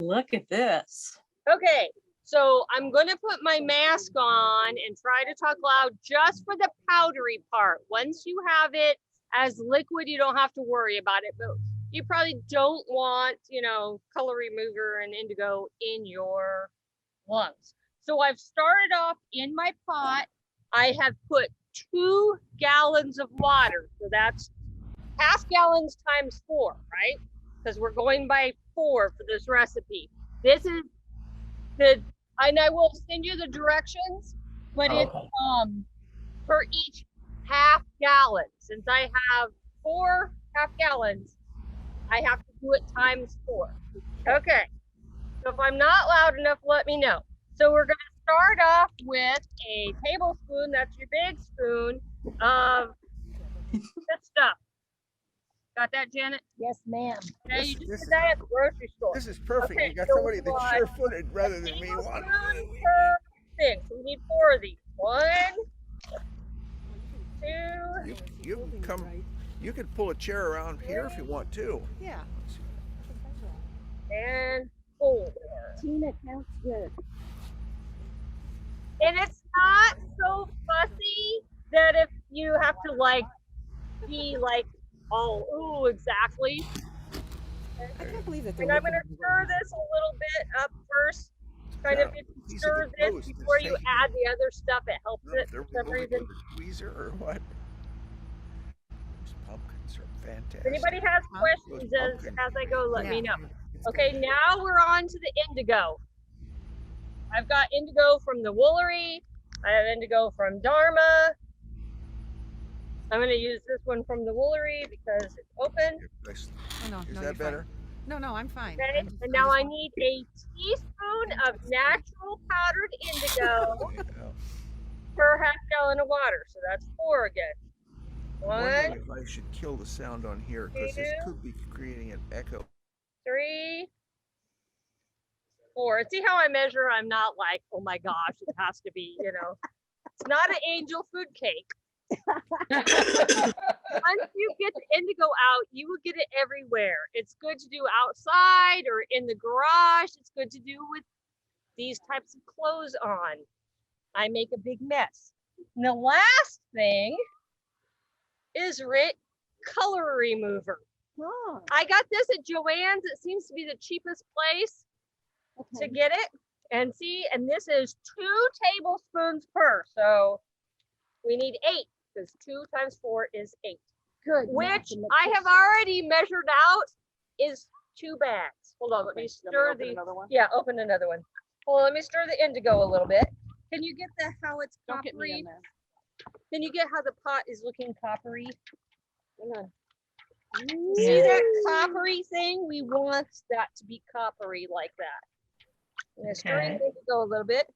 Look at this. Okay, so I'm going to put my mask on and try to talk loud just for the powdery part. Once you have it as liquid, you don't have to worry about it, but you probably don't want, you know, color remover and indigo in your lungs. So I've started off in my pot. I have put 2 gallons of water. So that's half gallons times 4, right? Because we're going by 4 for this recipe. This is and I will send you the directions, but it's for each half gallon. Since I have 4 half gallons, I have to do it times 4. Okay, so if I'm not loud enough, let me know. So we're going to start off with a tablespoon, that's your big spoon, of this stuff. Got that, Janet? Yes, ma'am. Okay, you just did that at the grocery store. This is perfect. Okay, You got so somebody that's sure-footed rather than me. tablespoon per thing. So we need 4 of these. 1, 2. You can come. You can pull a chair around here if you want to. Yeah. And 4. Tina counts good. And it's not so fussy that if you have to like be like, oh, ooh, exactly. I can't believe that. And I'm going to stir this a little bit up first. Kind of, if you stir this before you add the other stuff, it helps it for some reason. Tweezer or what? These pumpkins are fantastic. If anybody has questions as I go, let me know. Okay, now we're on to the indigo. I've got indigo from the Woolery. I have indigo from Dharma. I'm going to use this one from the Woolery because it's open. Oh, no, Is that better? No, I'm fine. Okay, and now I need a teaspoon of natural powdered indigo per half gallon of water. So that's 4 again. I'm 1, wondering if I should kill the sound on here because this could be creating an echo. 3, 4. See how I measure? I'm not like, oh my gosh, it has to be, you know. It's not an angel food cake. Once you get the indigo out, you will get it everywhere. It's good to do outside or in the garage. It's good to do with these types of clothes on. I make a big mess. And the last thing is color remover. Oh. I got this at Joann's. It seems to be the cheapest place to get it. And see, and this is 2 tablespoons per. So we need 8 because 2 times 4 is 8. Good. Which I have already measured out is 2 bags. Hold on, let me stir the. Yeah, open another one. Well, let me stir the indigo a little bit. Can you get how it's coppery? Can you get how the pot is looking coppery? Hang on. See that coppery thing? We want that to be coppery like that. I'm going to stir the indigo a little bit.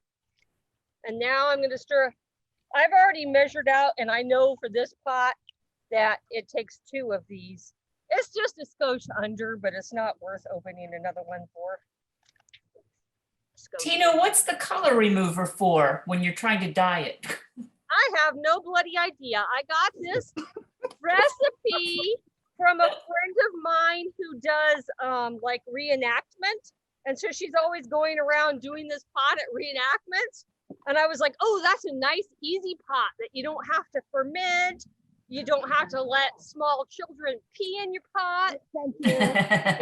And now I'm going to stir. I've already measured out, and I know for this pot that it takes 2 of these. It's just a skosh under, but it's not worth opening another one for. Tina, what's the color remover for when you're trying to dye it? I have no bloody idea. I got this recipe from a friend of mine who does like reenactment. And so she's always going around doing this pot at reenactments. And I was like, oh, that's a nice, easy pot that you don't have to ferment. You don't have to let small children pee in your pot. Thank you.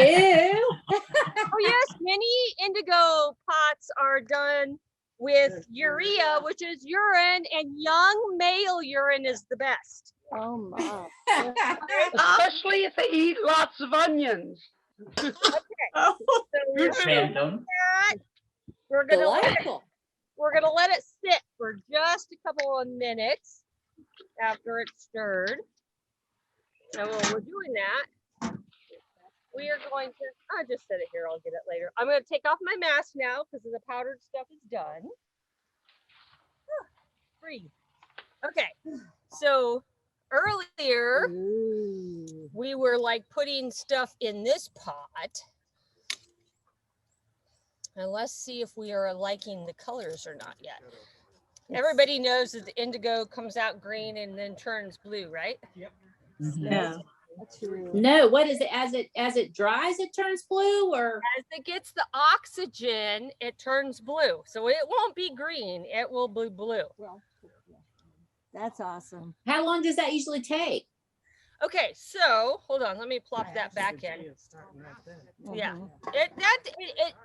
Ew. Oh, yes, many indigo pots are done with urea, which is urine, and young male urine is the best. Oh, my. Especially if they eat lots of onions. Okay. Oh, So we're random. gonna let it sit for just a couple of minutes after it's stirred. And while we're doing that, we are going to, I'll just set it here, I'll get it later. I'm going to take off my mask now because the powdered stuff is done. Breathe. Okay, so earlier we were like putting stuff in this pot. And let's see if we are liking the colors or not yet. Everybody knows that the indigo comes out green and then turns blue, right? Yep. Yeah. No, what is it? As it dries, it turns blue, or As it gets the oxygen, it turns blue. So it won't be green. It will be blue. That's awesome. how long does that usually take? Okay, so hold on. Let me plop that back in. Yeah, and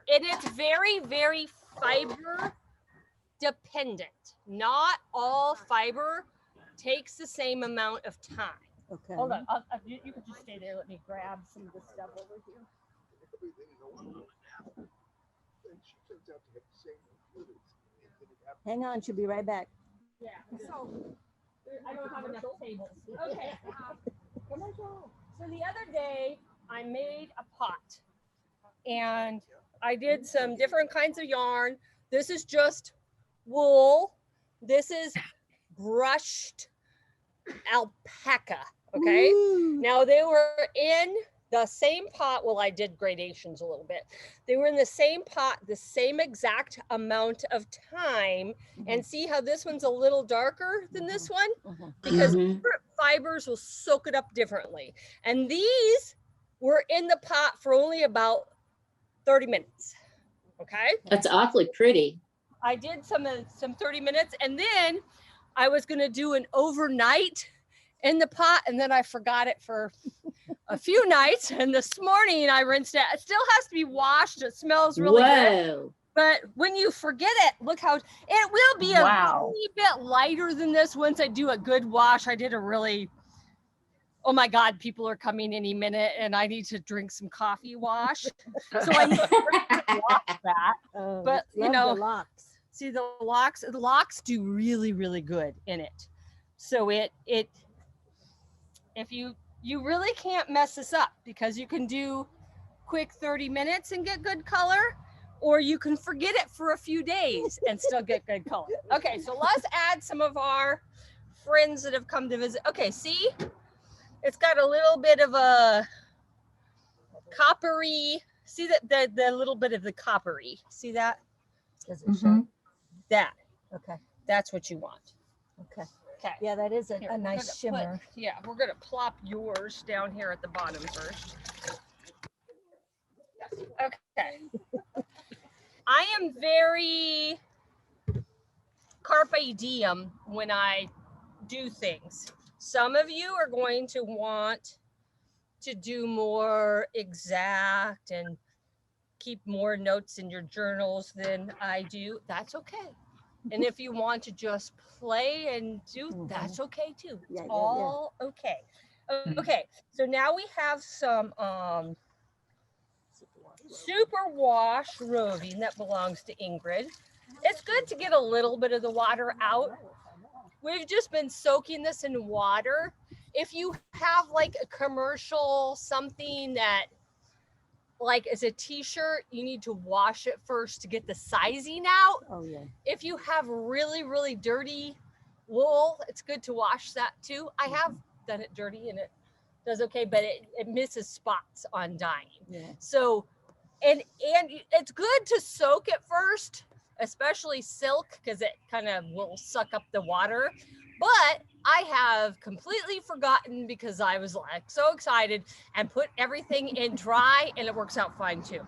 it's very, very fiber dependent. Not all fiber takes the same amount of time. Okay. Hold on, you can just stay there. Let me grab some of the stuff over here. Hang on, she'll be right back. Yeah, so I don't have enough tables. Okay. So the other day I made a pot and I did some different kinds of yarn. This is just wool. This is brushed alpaca. Okay. Ooh. Now they were in the same pot. Well, I did gradations a little bit. They were in the same pot, the same exact amount of time. And see how this one's a little darker than this one? Because Mhm. different fibers will soak it up differently. And these were in the pot for only about 30 minutes. Okay. That's awfully pretty. I did some 30 minutes and then I was going to do an overnight in the pot and then I forgot it for a few nights. And this morning I rinsed it. It still has to be washed. It smells really good. Whoa. But when you forget it, look how it will be a Wow. tiny bit lighter than this once I do a good wash. I did a really, oh my God, people are coming any minute and I need to drink some coffee wash. So I need to wash that. Oh, But, you love know, the locks. See the locks do really, really good in it. So if you really can't mess this up because you can do quick 30 minutes and get good color, or you can forget it for a few days and still get good color. Okay, so let's add some of our friends that have come to visit. Okay, see, it's got a little bit of a coppery, see that the little bit of the coppery, see that? Does it show? Mhm. That, Okay. that's what you want. Okay. Okay. Yeah, that is Here, a we're nice gonna shimmer. yeah, we're gonna plop yours down here at the bottom first. Okay. I am very carpe diem when I do things. Some of you are going to want to do more exact and keep more notes in your journals than I do. That's okay. And if you want to just play and do, that's okay too. It's Yeah, yeah, all okay. Okay, so now we have some super wash roving that belongs to Ingrid. It's good to get a little bit of the water out. We've just been soaking this in water. If you have like a commercial, something that like is a t-shirt, you need to wash it first to get the sizing out. Oh, yeah. If you have really, really dirty wool, it's good to wash that too. I have done it dirty and it does okay, but it misses spots on dyeing. Yeah. So, and it's good to soak it first, especially silk, because it kind of will suck up the water. But I have completely forgotten because I was like so excited and put everything in dry and it works out fine too.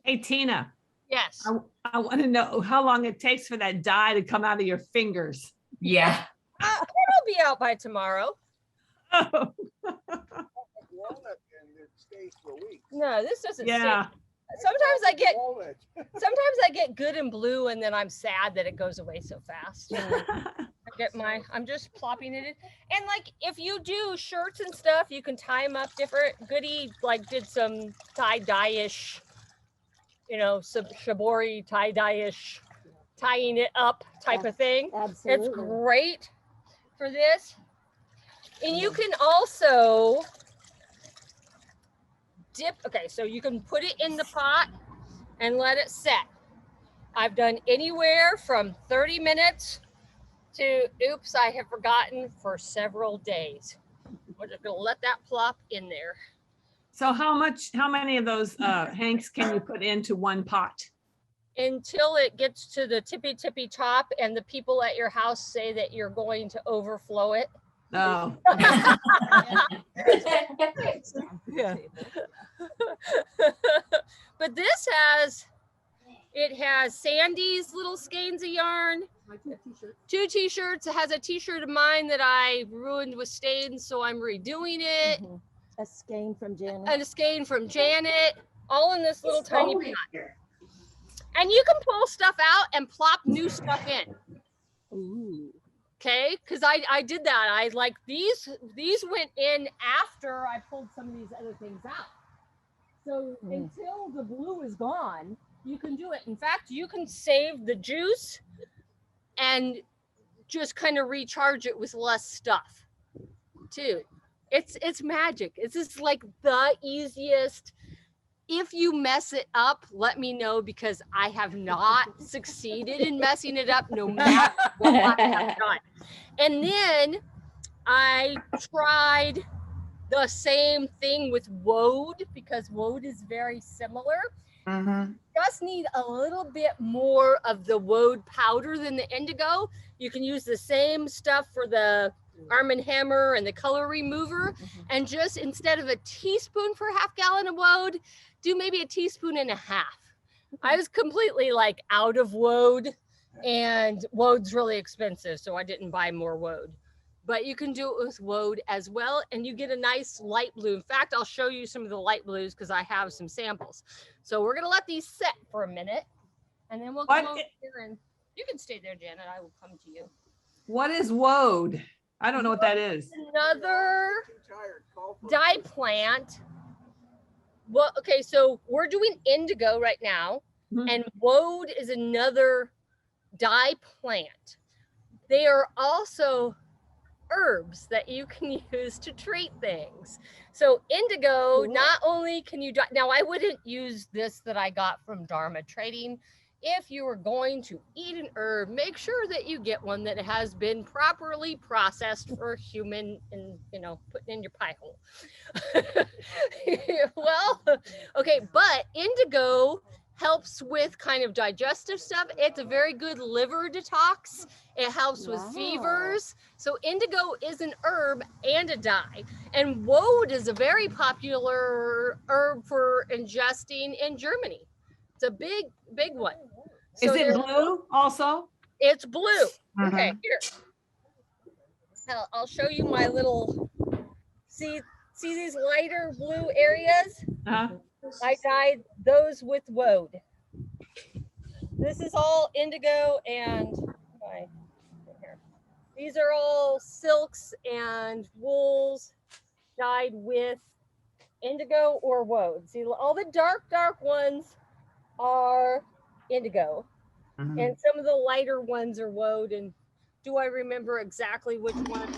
Hey, Tina, Yes. I want to know how long it takes for that dye to come out of your fingers. Yeah. It'll be out by tomorrow. Oh, No, this doesn't yeah. stay. Sometimes I get good and blue and then I'm sad that it goes away so fast. I'm just plopping it in. And like, if you do shirts and stuff, you can tie them up different. Goody like did some tie-dye-ish, you know, some shibori tie-dye-ish, tying it up type of thing. Absolutely. It's great for this. And you can also dip, okay, so you can put it in the pot and let it set. I've done anywhere from 30 minutes to, oops, I have forgotten, for several days. We're just gonna let that plop in there. So how many of those hanks can you put into one pot? Until it gets to the tippy top and the people at your house say that you're going to overflow it. No. Yeah. But this has, it has Sandy's little skeins of yarn. Two t-shirts. It has a t-shirt of mine that I ruined with stains, so I'm redoing it. Mhm. A skein from Janet. And a skein from Janet, all in this little tiny pot. And you can pull stuff out and plop new stuff in. Ooh. Okay, because I did that. I like these went in after I pulled some of these other things out. So until the blue is gone, you can do it. In fact, you can save the juice and just kind of recharge it with less stuff too. It's magic. It's just like the easiest. If you mess it up, let me know, because I have not succeeded in messing it up no matter what I have done. And then I tried the same thing with woad, because woad is very similar. Just need a little bit more of the woad powder than the indigo. You can use the same stuff for the Arm & Hammer and the color remover, and just instead of a teaspoon for a half gallon of woad, do maybe a teaspoon and a half. I was completely like out of woad, and woad's really expensive, so I didn't buy more woad. But you can do it with woad as well, and you get a nice light blue. In fact, I'll show you some of the light blues because I have some samples. So we're gonna let these set for a minute, and then we'll come over here, and you can stay there, Janet. I will come to you. What is woad? I don't know what that is. Another dye plant. Well, okay, so we're doing indigo right now, and woad is another dye plant. They are also herbs that you can use to treat things. So indigo, not only can you dye, now I wouldn't use this that I got from Dharma Trading. If you are going to eat an herb, make sure that you get one that has been properly processed for human, and putting in your pie hole. Well, okay, but indigo helps with kind of digestive stuff. It's a very good liver detox. It helps with fevers. So indigo is an herb and a dye. And woad is a very popular herb for ingesting in Germany. It's a big one. So Is it blue also? It's blue. Okay, here. I'll show you my little, see these lighter blue areas? I dyed those with woad. This is all indigo, and these are all silks and wools dyed with indigo or woad. See, all the dark ones are indigo, and some of the lighter ones are woad. And do I remember exactly which one?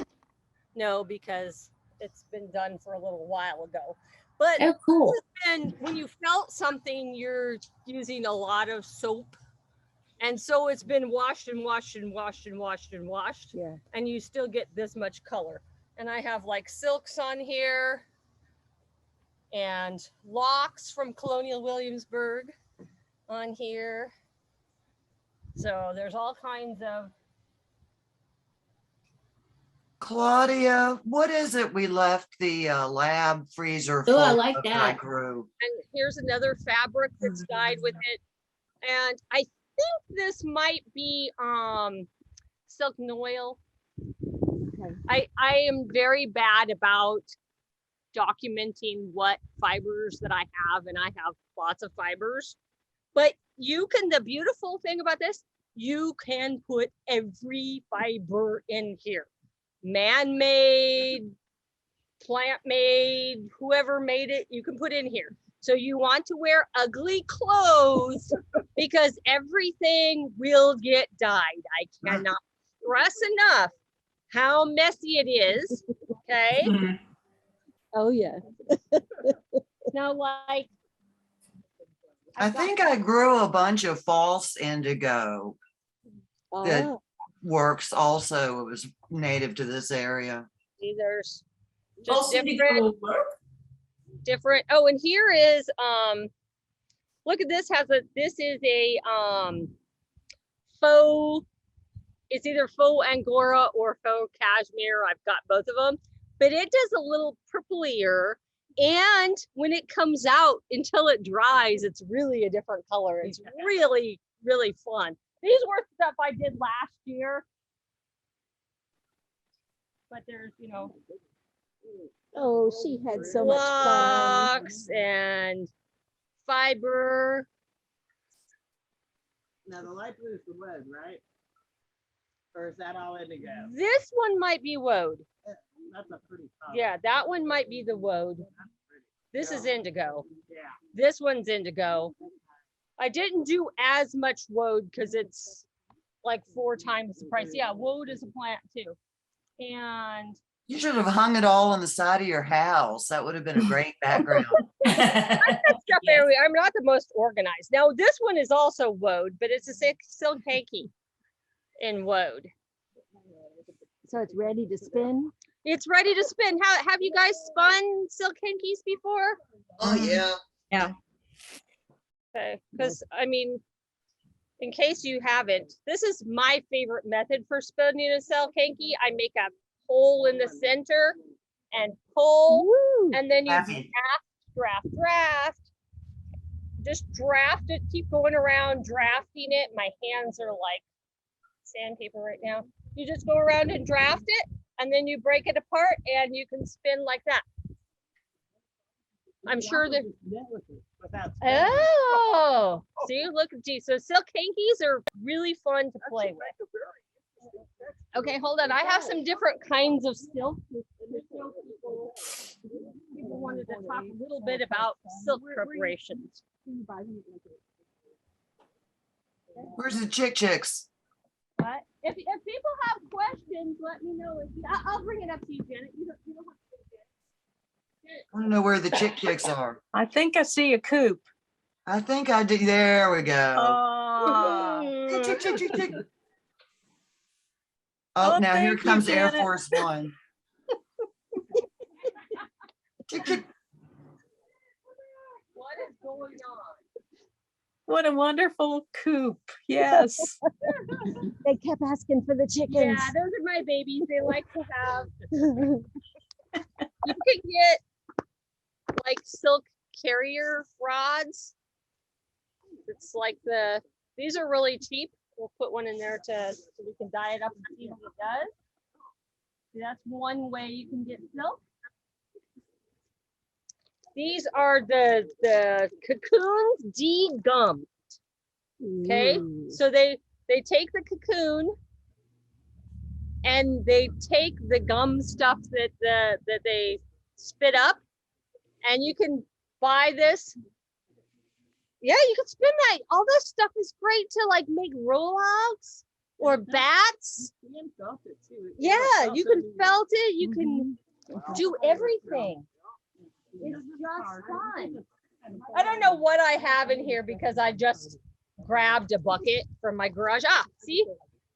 No, because it's been done for a little while ago. But oh, cool. And when you felt something, you're using a lot of soap, and so it's been washed and washed and washed and washed and washed, and you still get this much color. And I have like silks on here and locks from Colonial Williamsburg on here. So there's all kinds of. Claudia, what is it we left the lab freezer for? Oh, I like that I that. grew? And here's another fabric that's dyed with it. And I think this might be silk noil. I am very bad about documenting what fibers that I have, and I have lots of fibers. But you can, the beautiful thing about this, you can put every fiber in here. Man-made, plant-made, whoever made it, you can put in here. So you want to wear ugly clothes because everything will get dyed. I cannot stress enough how messy it is, okay? Oh, yeah. Now, like, I think I grew a bunch of false indigo that works also. It was native to this area. see, there's just Also, different. Oh, and here is, look at this, this is a faux it's either faux Angora or faux cashmere. I've got both of them, but it does a little purplier. And when it comes out until it dries, it's really a different color. It's really, really fun. These were stuff I did last year. But there's, you know, Oh, she had so much fun. blocks and fiber. Now the light blue is the wood, right? Or is that all indigo? This one might be woad. That's a pretty color. Yeah, that one might be the woad. That's pretty. This is indigo. Yeah. This one's indigo. I didn't do as much woad because it's like 4 times the price. Yeah, woad is a plant too. And You should have hung it all on the side of your house. That would have been a great background. I've got stuff everywhere. I'm not the most organized. Now this one is also woad, but it's a silk hanky in woad. So it's ready to spin? It's ready to spin. How have you guys spun silk hankies before? Oh, yeah. Okay, because I mean, in case you haven't, this is my favorite method for spinning a silk hanky. I make a hole in the center and pull, Woo. and then you Happy. draft. Just draft it, keep going around drafting it. My hands are like sandpaper right now. You just go around and draft it, and then you break it apart and you can spin like that. I'm sure that, oh, see, look, gee, so silk hankies are really fun to play with. Okay, hold on, I have some different kinds of silk. People wanted to talk a little bit about silk preparations. Where's the chicks? But if people have questions, let me know. I'll bring it up to you, Janet. You don't have to. I want to know where the chicks are. I think I see a coop. I think I did. There we go. Oh, Chick. Oh, Oh, now here thank you, comes Air Janet. Force One. Chick. What is going on? what a wonderful coop. Yes. They kept asking for the chickens. Yeah, those are my babies. They like to have. You can get like silk carrier rods. It's like these are really cheap. We'll put one in there so we can dye it up and see what it does. That's one way you can get silk. These are the cocoons de-gummed. Okay, Ooh. so they take the cocoon and they take the gum stuff that they spit up, and you can buy this. Yeah, you can spin that. All this stuff is great to like make rollouts or bats. Yeah, you can felt it. You can do everything. It's just fun. I don't know what I have in here because I just grabbed a bucket from my garage. Ah, see?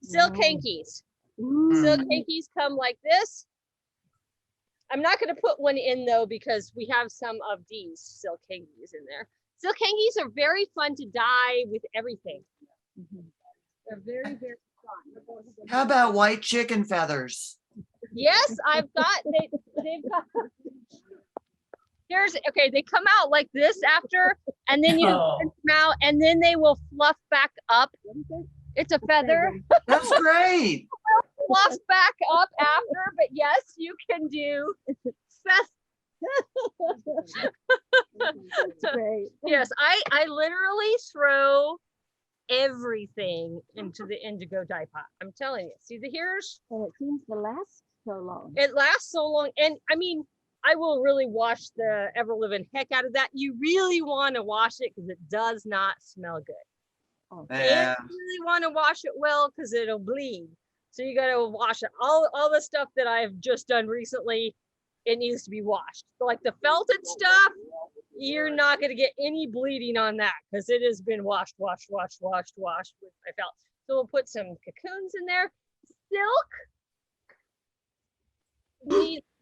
Silk hankies. Silk hankies come like this. I'm not going to put one in though because we have some of these silk hankies in there. Silk hankies are very fun to dye with everything. They're very, very fun. How about white chicken feathers? Yes, I've got, they've got, okay, they come out like this after, and then you print them out, and then they will fluff back up. It's a feather. That's great. Fluff back up after, but yes, you can do That's great. yes, I literally throw everything into the indigo dye pot. I'm telling you. See the here's And it seems to last so long. it lasts so long, and I mean I will really wash the ever living heck out of that. You really want to wash it because it does not smell good. Oh, Yeah. And you really want to wash it well because it'll bleed. So you got to wash it. All the stuff that I've just done recently, it needs to be washed. Like the felted stuff, you're not going to get any bleeding on that because it has been washed with my felt. So we'll put some cocoons in there. Silk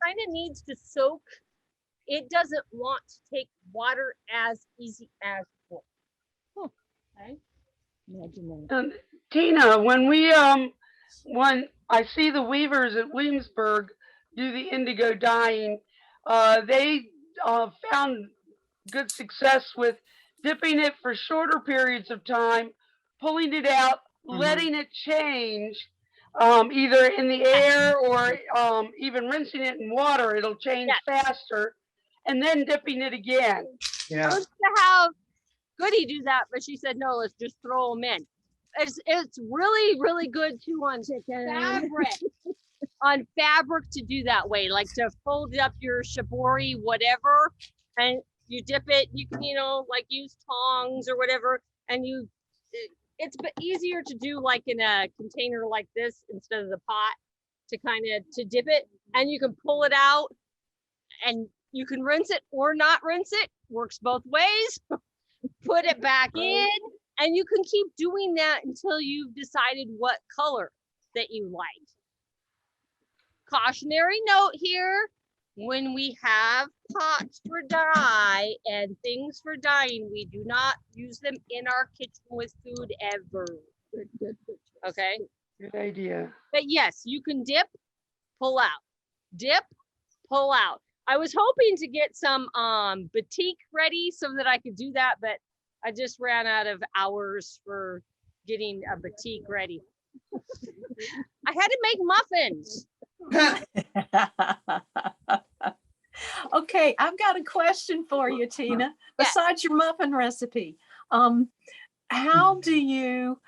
kind of needs to soak. It doesn't want to take water as easy as wool. Okay. imagine that. Tina, when we when I see the weavers at Williamsburg do the indigo dyeing, they found good success with dipping it for shorter periods of time, pulling it out, letting it change, either in the air or even rinsing it in water. It'll change faster, and then dipping it again. I was gonna have Goody do that, but she said no. Let's just throw them in. It's really good too on fabric. On fabric to do that way, like to fold up your shibori, whatever, and you dip it. You can, like use tongs or whatever, and it's easier to do like in a container like this instead of the pot to dip it, and you can pull it out and you can rinse it or not rinse it. Works both ways. Put it back in, and you can keep doing that until you've decided what color that you like. Cautionary note here, when we have pots for dye and things for dyeing, we do not use them in our kitchen with food ever. Okay? Good idea. But yes, you can dip, pull out, dip, pull out. I was hoping to get some batik ready so that I could do that, but I just ran out of hours for getting a batik ready. I had to make muffins. Okay, I've got a question for you, Tina. Besides your muffin recipe, how do you,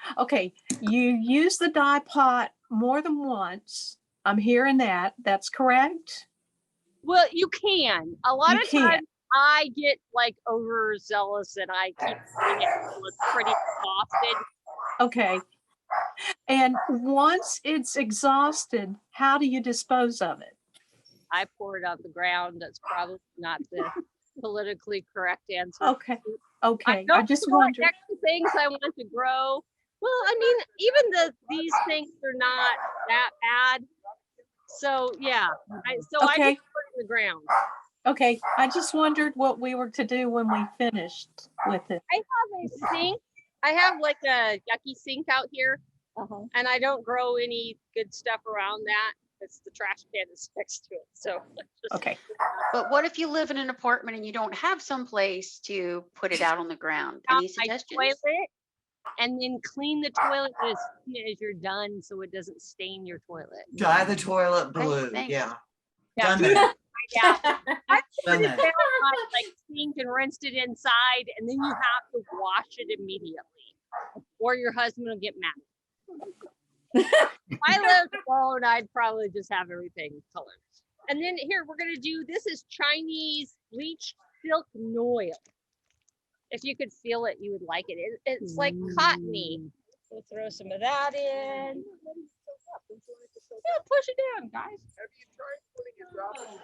you use the dye pot more than once. I'm hearing that. That's correct? Well, you can. A lot of times I get like overzealous and I keep doing it until it's pretty exhausted. Okay. And once it's exhausted, how do you dispose of it? I pour it on the ground. That's probably not the politically correct answer. Okay. Okay. I just wondered. Extra things I want to grow. Well, I mean, even these things are not that bad. So yeah. I just put it in the ground. Okay. I just wondered what we were to do when we finished with it. I have a sink. I have like a yucky sink out here, and I don't grow any good stuff around that. It's the trash can that's next to it. So okay. But what if you live in an apartment and you don't have some place to put it out on the ground? Any suggestions? Toilet, and then clean the toilet as soon as you're done, so it doesn't stain your toilet. Dye the toilet blue. Thanks. Yeah. Yeah. Done that. Yeah. I Done put it that. down on like sink and rinsed it inside, and then you have to wash it immediately, or your husband will get mad. If I lived alone, I'd probably just have everything colored. And then here we're gonna do, this is Chinese bleached silk noil. If you could feel it, you would like it. It's like cottony. We'll throw some of that in. Yeah, push it down, guys. Have you tried putting a drop in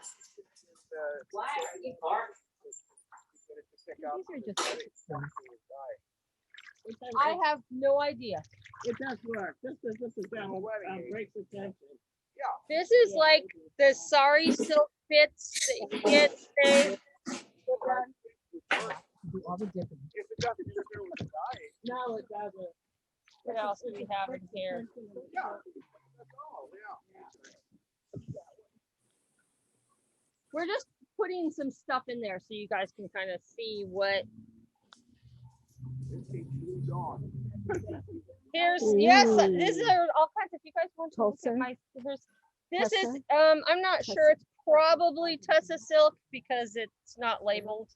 I have no idea. It does work. This is breaks the tension. This is like the sari silk bits that you get. No, it doesn't. What else do we have in here? We're just putting some stuff in there so you guys can kind of see what. Here's this is all kinds. If you guys want to look at my, this is I'm not sure. It's probably Tussa silk because it's not labeled,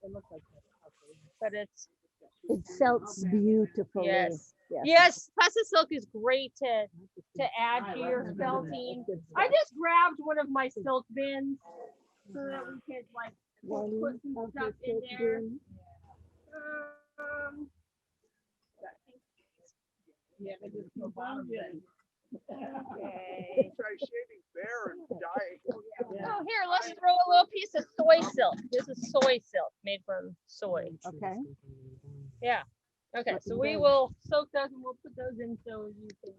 but it felts beautifully. Yes, Tussa silk is great to add to your felting. I just grabbed one of my silk bins so that we could like put some stuff in there. Okay. Try shaving bare and dyeing. Oh, here, let's throw a little piece of soy silk. This is soy silk made from soy. Okay. Yeah. Okay, so we will soak those and we'll put those in so you can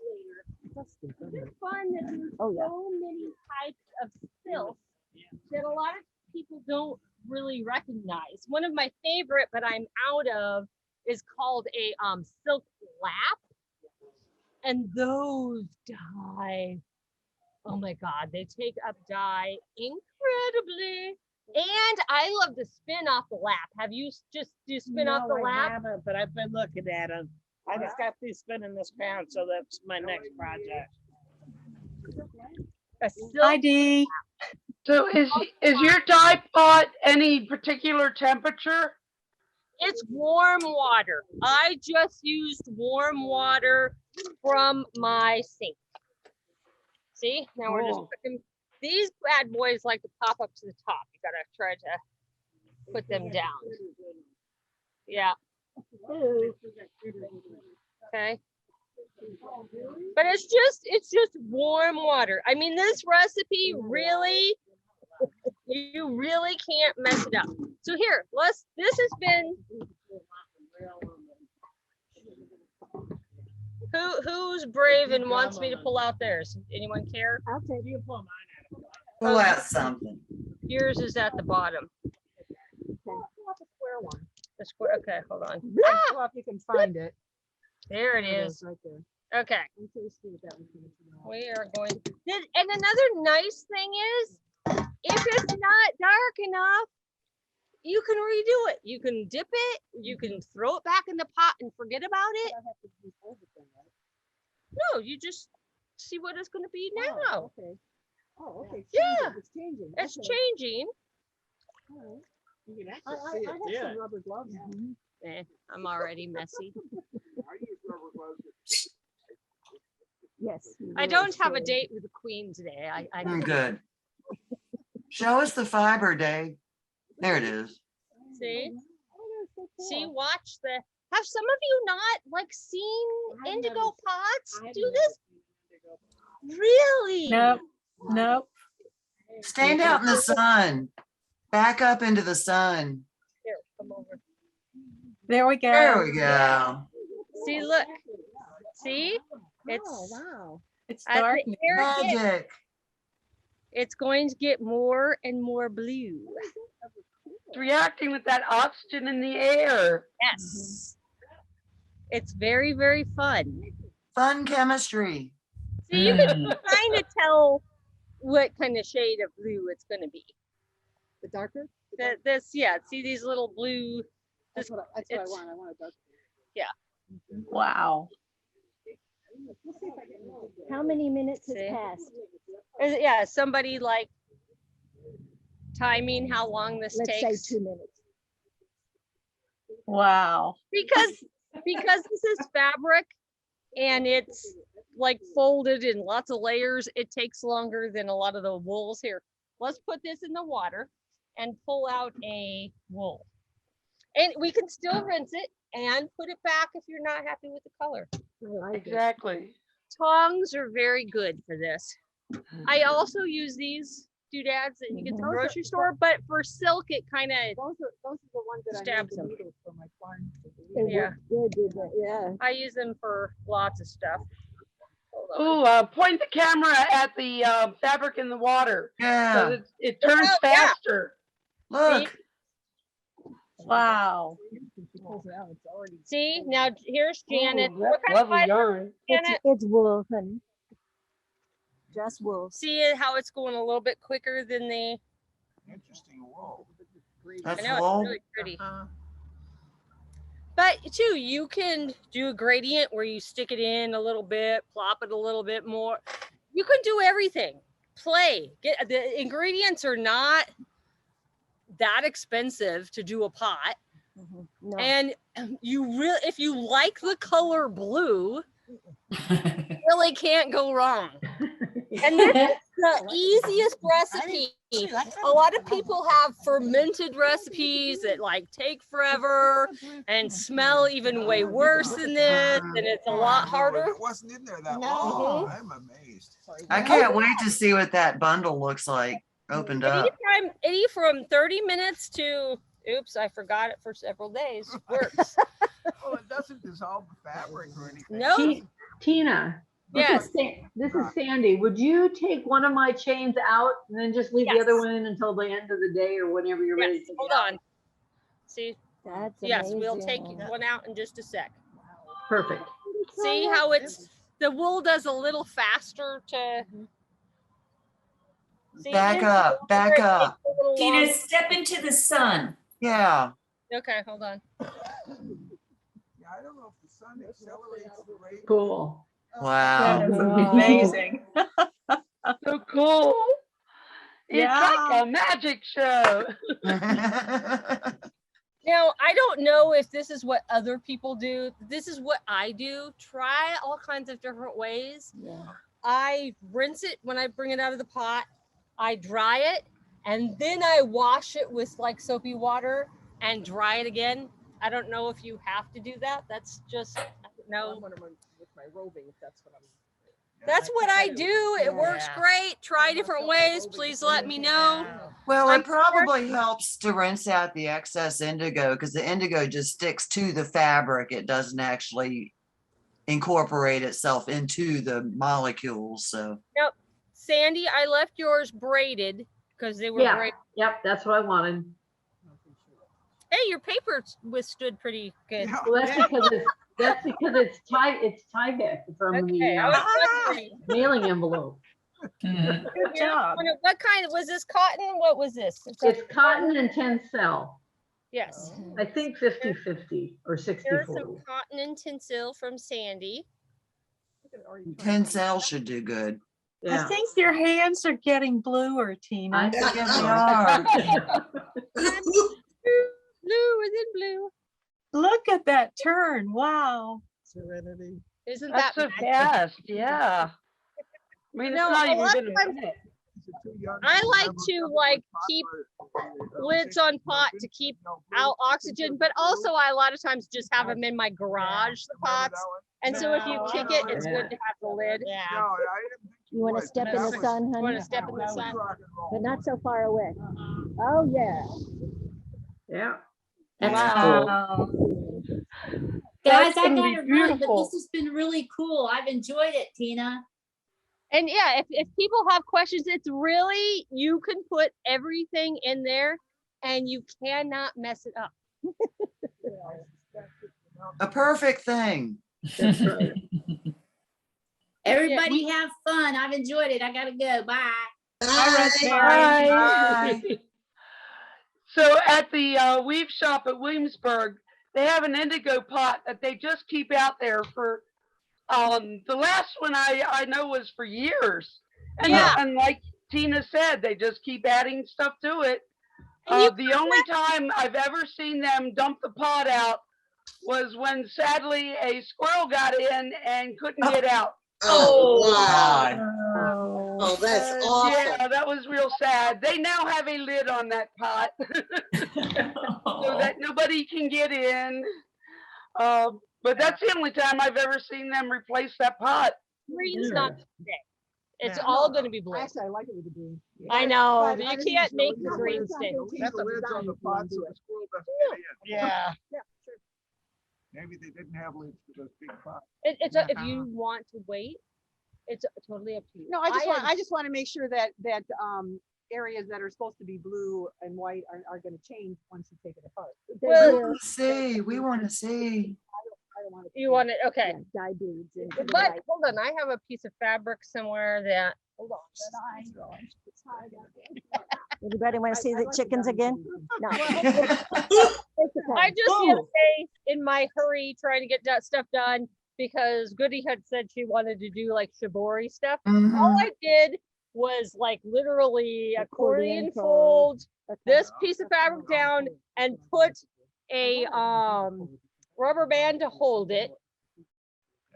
later. It's fun that there's so many types of silk that a lot of people don't really recognize. One of my favorite, but I'm out of, is called a silk lap. And those dye, oh my God, they take up dye incredibly. And I love to spin off the lap. Have you do you spin off the No, I lap? haven't, but I've been looking at them. I just got through spinning this pound, so that's my next project. A silk Hi, Dee. So is your dye pot any particular temperature? It's warm water. I just used warm water from my sink. See, now we're just Cool. putting, these bad boys like to pop up to the top. You gotta try to put them down. Yeah. Okay. But it's just warm water. I mean, this recipe really, you really can't mess it up. So here, this has been, who's brave and wants me to pull out theirs? Anyone care? I'll take you pull mine out. Pull out something. Yours is at the bottom. The square, okay, hold on. Well, if you can find it. There it is. Right there. Okay. I'm curious to see what that was gonna be. We are going, and another nice thing is, if it's not dark enough, you can redo it. You can dip it, you can throw it back in the pot and forget about it. No, you just see what it's gonna be now. Okay. Oh, okay. Yeah. It's changing. It's Okay. changing. All right. You can actually see it. I have some rubber gloves on. I'm already messy. Yes. I don't have a date with the queen today. I Good. Show us the fiber, Dave. There it is. see, watch have some of you not like seen indigo pots do this? Really? Nope. Nope. Stand out in the sun. Back up into the sun. Here, come over. There we go. There we go. See, look. See? Oh, It's wow. It's as dark. the air gets, Magic. it's going to get more and more blue. It's reacting with that oxygen in the air. Yes. It's very, very fun. Fun chemistry. So you can kind of tell what kind of shade of blue it's going to be. The darker? Yeah, see these little blue. That's what I it's- want. I want a dark. Wow. How many minutes has See? passed? Yeah, somebody like timing how long this Let's takes. say 2 minutes. Wow. Because this is fabric and it's like folded in lots of layers, it takes longer than a lot of the wools. Here, let's put this in the water and pull out a wool. And we can still rinse it and put it back if you're not happy with the color. Exactly. Tongs are very good for this. I also use these doodads that you get at the grocery store, but for silk, it kind of, Those are the ones that Stabs I them. made the needles for my barn. Yeah. They did that, yeah. I use them for lots of stuff. Hold on. Ooh, point the camera at the fabric in the water. So Yeah. it turns Oh, yeah. faster. Look. Wow. See, now here's Janet. Ooh, What that's kind of lovely fiber, yarn. Janet? It's wool, honey. Just wool. See how it's going a little bit quicker than the, Interesting wool. I That's know, wool. it's really pretty. But too, you can do a gradient where you stick it in a little bit, plop it a little bit more. You can do everything. Play. The ingredients are not that expensive to do a pot. No. And you really, if you like the color blue, really can't go wrong. And this is the easiest recipe. A lot of people have fermented recipes that like take forever and smell even way worse than this, and it's a lot harder. It wasn't in there that No. long. I'm amazed. I can't wait to see what that bundle looks like opened up. Any from 30 minutes to, oops, I forgot it for several days, works. Oh, it doesn't dissolve the fabric or anything. No, Tina, yes, this is Sandy. Would you take one of my chains out and then just leave the other Yes. one in until the end of the day or whenever you're ready to yes, take hold it out? on. See, That's yes, we'll take amazing. one out in just a sec. Perfect. See how it's the wool does a little faster to. See, Back it is up, longer, back it takes up. a little Tina, longer. step into the sun. Yeah. Okay, hold on. Cool. Wow. That is amazing. So cool. It's Yeah. like a magic show. Now, I don't know if this is what other people do. This is what I do. Try all kinds of different ways. Yeah. I rinse it when I bring it out of the pot. I dry it, and then I wash it with like soapy water and dry it again. I don't know if you have to do that. That's just, I don't know. That's what I do. It works great. Try different ways. Please let me know. Well, I'm it probably helps to rinse out the excess indigo because the indigo just sticks to the fabric. It doesn't actually incorporate itself into the molecules. So Nope. Sandy, I left yours braided because they were Yeah, braided. yep, that's what I wanted. Hey, your paper withstood pretty good. Well, that's because it's tie back from Okay, the I was wondering. mailing envelope. Mhm. Good job. What kind, was this cotton? What was this? It's cotton and tencel. Yes. I think 50-50 or Here's 60-40. some cotton and tinsel from Sandy. Tencel should do good. I Yeah. think your hands are getting bluer, I Tina. think Yes, so. they are. Blue is in blue. Look at that turn. Wow. Isn't That's that so magic? fast. Yeah. I mean, it's No, not a even lot been of a times- minute. I like to like keep lids on pot to keep out oxygen, but also I a lot of times just have them in my garage, the pots. And so if you kick it, it's good to have the lid. You want to step in the sun, You honey? want to step in the sun? But not so far away. Oh, yeah. Yeah. Wow. Guys, That's I gonna be gotta run, but beautiful. this has been really cool. I've enjoyed it, Tina. And yeah, if people have questions, it's really, you can put everything in there and you cannot mess it up. A perfect thing. That's right. Everybody have fun. I've enjoyed it. I gotta go. Bye. Bye. So at the weave shop at Williamsburg, they have an indigo pot that they just keep out there for, the last one I know was for years. And, Yeah. and like Tina said, they just keep adding stuff to it. And you The only time I've ever seen them dump the pot out was when sadly a squirrel got in and couldn't get out. Oh, God. Oh, that's awful. Yeah, that was real sad. They now have a lid on that pot so that nobody can get in. But that's the only time I've ever seen them replace that pot. green's not gonna stay. It's all gonna be blue. Actually, I like it with the green. I know, But you can't make the green stay. That's the lids on the pots so the squirrel doesn't get in. Yeah. Maybe they didn't have lids for those big pots. If you want to wait, it's totally up to you. No, I had- just want to make sure that areas that are supposed to be blue and white are going to change once you take it apart. We Well, want to see. We want to see. I don't want to. you want it, okay. Dye beads. And But hold on, I have a piece of fabric somewhere that, hold on. Anybody want to see the chickens again? No. I just the other day in my hurry trying to get that stuff done because Goody had said she wanted to do like shibori stuff. All Mhm. I did was like literally accordion Accordion fold Okay. this piece of fabric down and put a rubber band to hold it.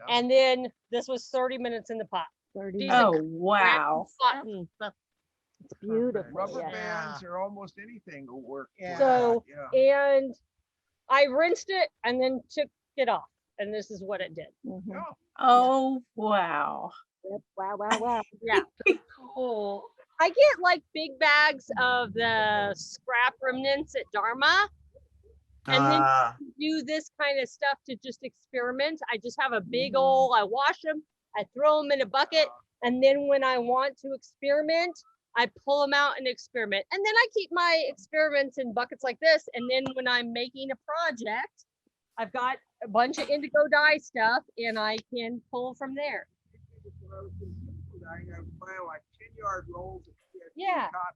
And then this was 30 minutes in the pot. 30 These minutes. Oh, wow. Cotton. It's beautiful. Rubber Yeah. bands or almost anything will work. for that, So, yeah. and I rinsed it and then took it off. And this is what it did. Mhm. Oh, Oh, wow. Yep. Wow, wow, wow. Yeah. Cool. I get like big bags of the scrap remnants at Dharma. And then Ah, do this kind of stuff to just experiment. I just have a big old, I wash them, I throw them in a bucket. And then when I want to experiment, I pull them out and experiment. And then I keep my experiments in buckets like this. And then when I'm making a project, I've got a bunch of indigo dye stuff and I can pull from there. I buy like 10-yard rolls. Yeah. Cut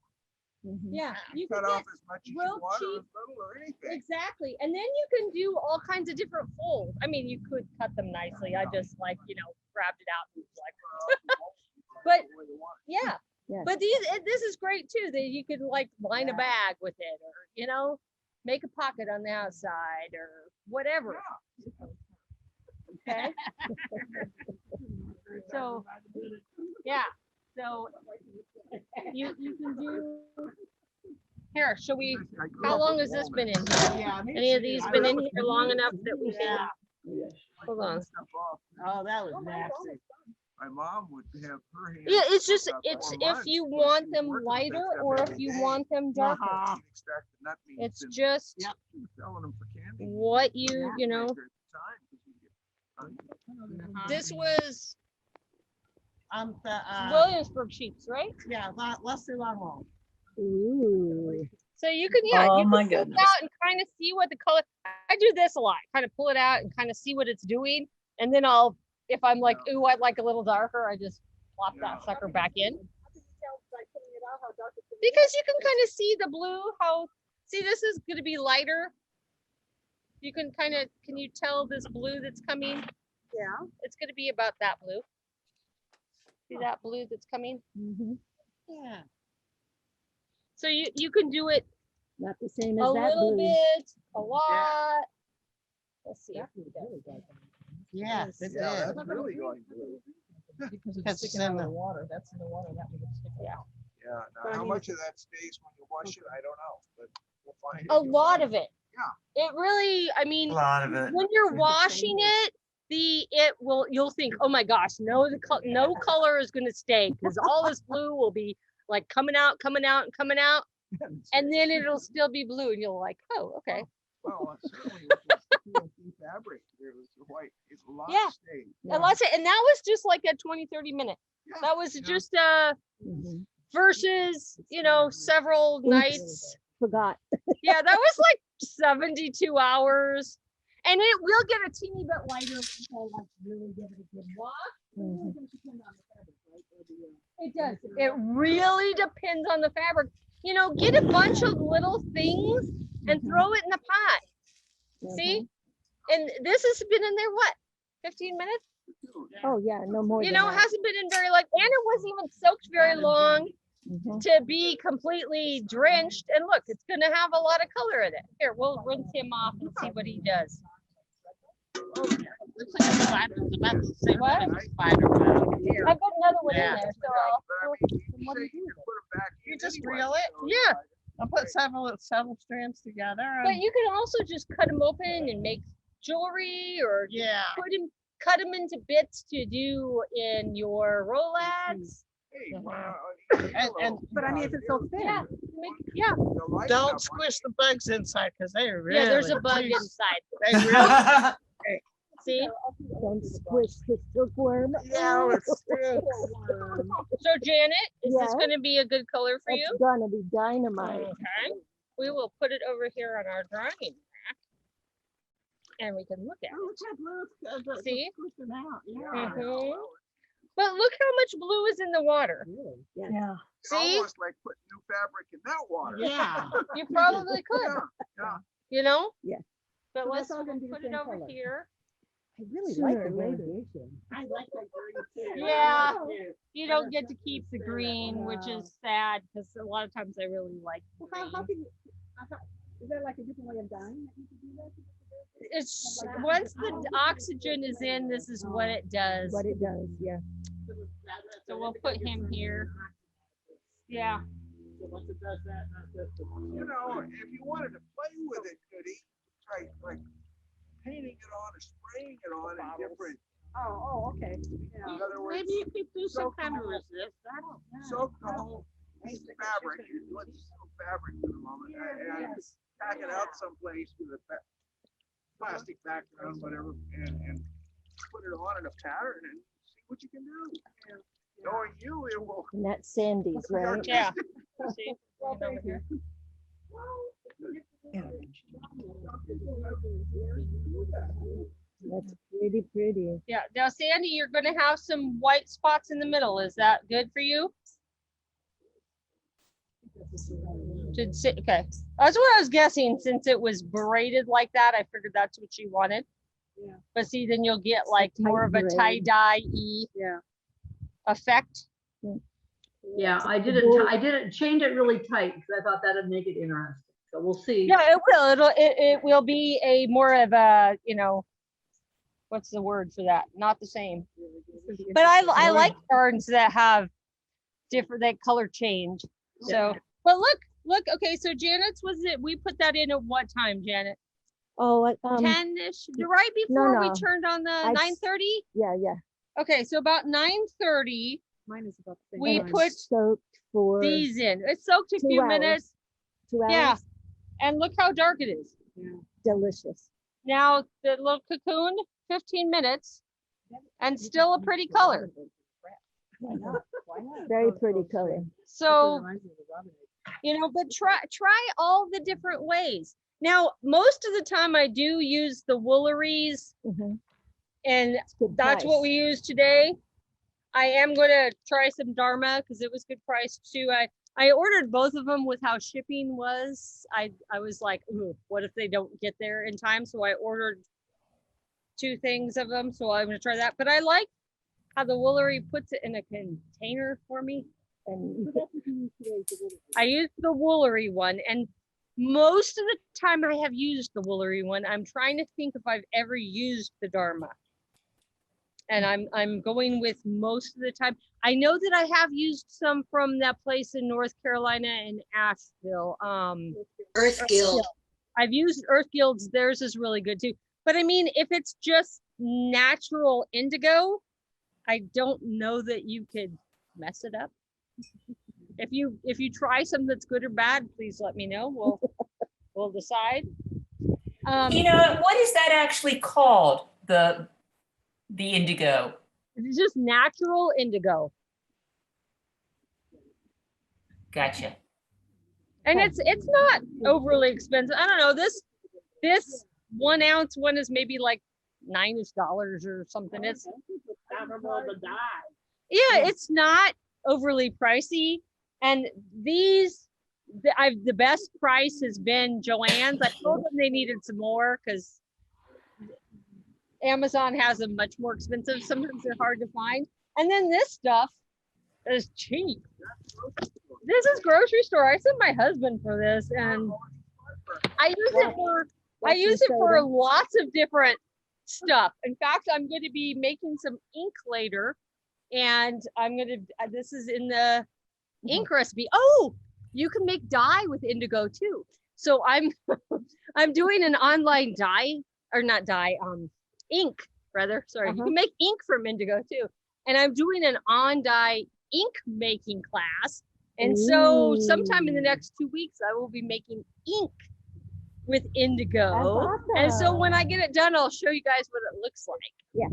Yeah, you can off get as much as you real want, or cheap. as little, or anything. Exactly. And then you can do all kinds of different folds. I mean, you could cut them nicely. I just like, grabbed it out and was like, but yeah. Yes. But this is great too, that you could like line a bag with it, or, make a pocket on the outside or whatever. Okay. So, yeah. So you can do, here, should we, how long has this been in here? Yeah. Any of these been in here long enough that we can, hold on. Oh, that was nasty. My mom would have her hands. Yeah, it's just, about it's 4 if months, you but she want was them working with lighter that or every if you day. want them darker. Uh-huh. She'd extract the nut meats It's and just Yep. she was selling them for candy. what you, At the time, 'cause you get- this was The, Williamsburg sheets, right? yeah, Lester Longwall. Ooh. So you can, yeah, Oh you my can pull it goodness. out and kind of see what the color, I do this a lot, kind of pull it out and kind of see what it's doing. And then if I'm like, ooh, I'd like a little darker, I just plop that sucker back in. Because you can kind of see the blue, see, this is going to be lighter. You can can you tell this blue that's coming? Yeah. It's going to be about that blue. See that blue that's coming? Yeah. So you can do it Not the same a as that little blue. bit, a lot. Let's see. Yes, it Yeah, did. that's really going blue. Because it's sticking in the water. That's in the water. That would stick out. Yeah, now how much of that stays when you wash it, I don't know, but we'll find. A lot of it. Yeah. It really, I A mean, lot of it. when you're washing it, you'll think, oh my gosh, no color is gonna stay because all this blue will be like coming out, and then it'll still be blue, and you're like, oh, okay. Well, certainly with this PLC fabric, there was a white, it's a lot Yeah. stays. And that was just like a 20-30 minute. Yeah, That was yeah. just Mhm. versus, several Oops. nights. Forgot. Yeah, that was like 72 hours. And it will get a teeny bit lighter if I like really give it a good wash. Mhm. It does. It really depends on the fabric. Get a bunch of little things and throw it in the pot. See? And this has been in there, what, 15 minutes? Oh, yeah, no more It than that. hasn't been in very long, and it wasn't even soaked very long Mhm. to be completely drenched. And look, it's gonna have a lot of color in it. Here, we'll rinse him off and see what he does. Looks like a spider. It's about the same What? as a spider web. I've got another one in Yeah. there, so But I mean, you say you can put them back in You just anyway, reel it? so, Yeah. I'll put several strands together. But you can also just cut them open and make jewelry or Yeah. cut them into bits to do in your Rolex. Hey, But I mean, if it's so thin. Yeah. Don't squish the bugs inside because they really. Yeah, there's a bug taste- inside. They really. See? Don't squish the silkworm. Yeah, it's true. So Janet, is this Yes? gonna be a good color for you? It's gonna be dynamite. Okay. We will put it over here on our drying rack. And we can look at Oh, it. look how blue it's See? squishing out. Mhm. But look how much blue is in the water. Yes. Yeah. See? Almost like putting new fabric in that water. Yeah. You probably could, Yeah. Yeah. But So let's that's all gonna be the put it same over color. here. I really Sooner like the or later. variation. I like that green too. Yeah. You don't get to keep the green, which is sad because a lot of times I really like Well, how green. can you, is that like a different way of dyeing that you could do that? It's once the oxygen is in, this is what it does. What it does, yeah. So we'll put him here. Yeah. You know, if you wanted to play with it, could he try like painting it on or spraying it on in different, Oh, okay. in other words, Maybe you could do some soak the kind of whole- resist. I don't know. soak the whole piece of fabric, you're doing some fabric for the moment, and pack it out someplace with a plastic background, whatever, and put it on in a pattern and see what you can do. Knowing you, it will. And that's Sandy's, right? Yeah. See? Over here. That's pretty pretty. Yeah, now Sandy, you're gonna have some white spots in the middle. Is that good for you? Okay, that's what I was guessing. Since it was braided like that, I figured that's what you wanted. Yeah. But see, then you'll get like tight more of a braid. tie-dye-y Yeah. effect. Yeah, I didn't change it really tight because I thought that'd make it interesting. So we'll see. Yeah, it will. It will be a more of a, you know, what's the word for that? Not the same. But I like gardens that have different, that color change. So, but look, okay, so Janet's was it, we put that in at what time, Janet? Oh, 10-ish, right before we no. turned on the I s- 9:30? yeah, yeah. Okay, so about 9:30, Mine is about the same. we time. put Soaked for these in. It soaked a 2 few hours. minutes. 2 hours. Yeah, and look how dark it is. Delicious. Now the little cocoon, 15 minutes, and still a pretty color. Very pretty color. So, you know, but try all the different ways. Now, most of the time I do use the Wooleries, and Good that's what price. we use today. I am going to try some Dharma because it was good price too. I ordered both of them with how shipping was. I was like, ooh, what if they don't get there in time? So I ordered 2 things of them. So I'm going to try that. But I like how the Woolery puts it in a container for me. And I used the Woolery one, and most of the time I have used the Woolery one. I'm trying to think if I've ever used the Dharma. And I'm going with most of the time. I know that I have used some from that place in North Carolina in Asheville. Earth Guild. I've used Earth Guild's. Theirs is really good too. But I mean, if it's just natural indigo, I don't know that you could mess it up. If you try something that's good or bad, please let me know. We'll decide. What is that actually called? The indigo. It's just natural indigo. Gotcha. And it's not overly expensive. I don't know, this 1 ounce one is maybe like $9 or something. It's it's not overly pricey. And these, the best price has been Joann's. I told them they needed some more because Amazon has them much more expensive. Sometimes they're hard to find. And then this stuff is cheap. This is grocery store. I sent my husband for this, and I use it for lots of different stuff. In fact, I'm going to be making some ink later, and this is in the ink recipe. Oh, you can make dye with indigo too. So I'm doing an online dye, or not dye, ink rather. Sorry, you can make ink from indigo too. And I'm doing an on dye ink making class. And so sometime in the next 2 weeks, I will be making ink with indigo. Awesome. And so when I get it done, I'll show you guys what it looks like. Yeah.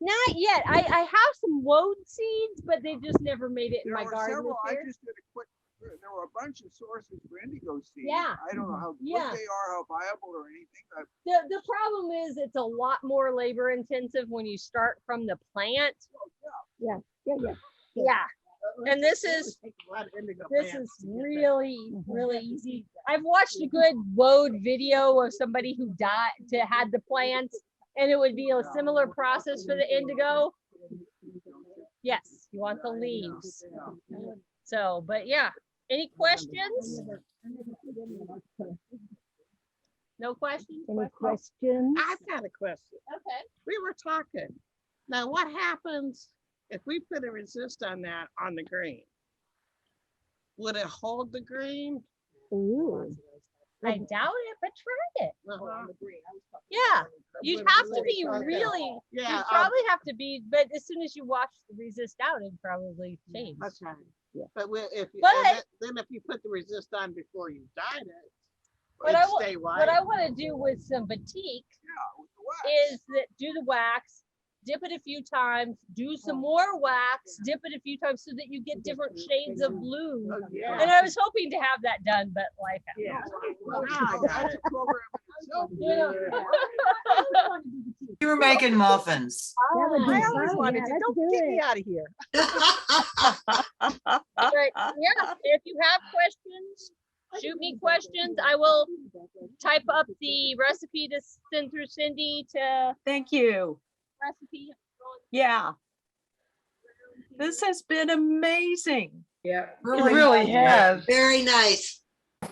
Not yet. I have some woad seeds, but they just never made it in my garden this I year. just did a quick, there were a bunch of sources for indigo seeds. Yeah. I don't know how good Yeah. they are, how viable or anything. The problem is it's a lot more labor intensive when you start from the plant. Yeah. Yeah. And this is really easy. I've watched a good woad video of somebody who had the plants, and it would be a similar process for the indigo. Yes, you want the leaves. So, but yeah, any questions? No questions? Any questions? I've got a question. Okay. We were talking. Now, what happens if we put a resist on that on the green? Would it hold the green? Ooh. I doubt it, but try it. Uh-huh. Yeah, you'd have to be really, Yeah, you'd probably have to be, but as soon as you wash the resist out, it'd probably change. That's right. Yeah. But if you, But- then if you put the resist on before you dyed it, What it'd I, stay white. what I want to do with some batik is that do the wax, dip it a few times, do some more wax, dip it a few times so that you get different shades of blue. Oh, yeah. And I was hoping to have that done, but life happened. Yeah. Well, now I got it. You were making muffins. That would be I always fun. wanted Yeah, to, let's don't do get it. me out of here. But yeah, if you have questions, shoot me questions. I will type up the recipe to send through Cindy to Thank you. recipe. Yeah. This has been amazing. Yeah. It really has. Very nice.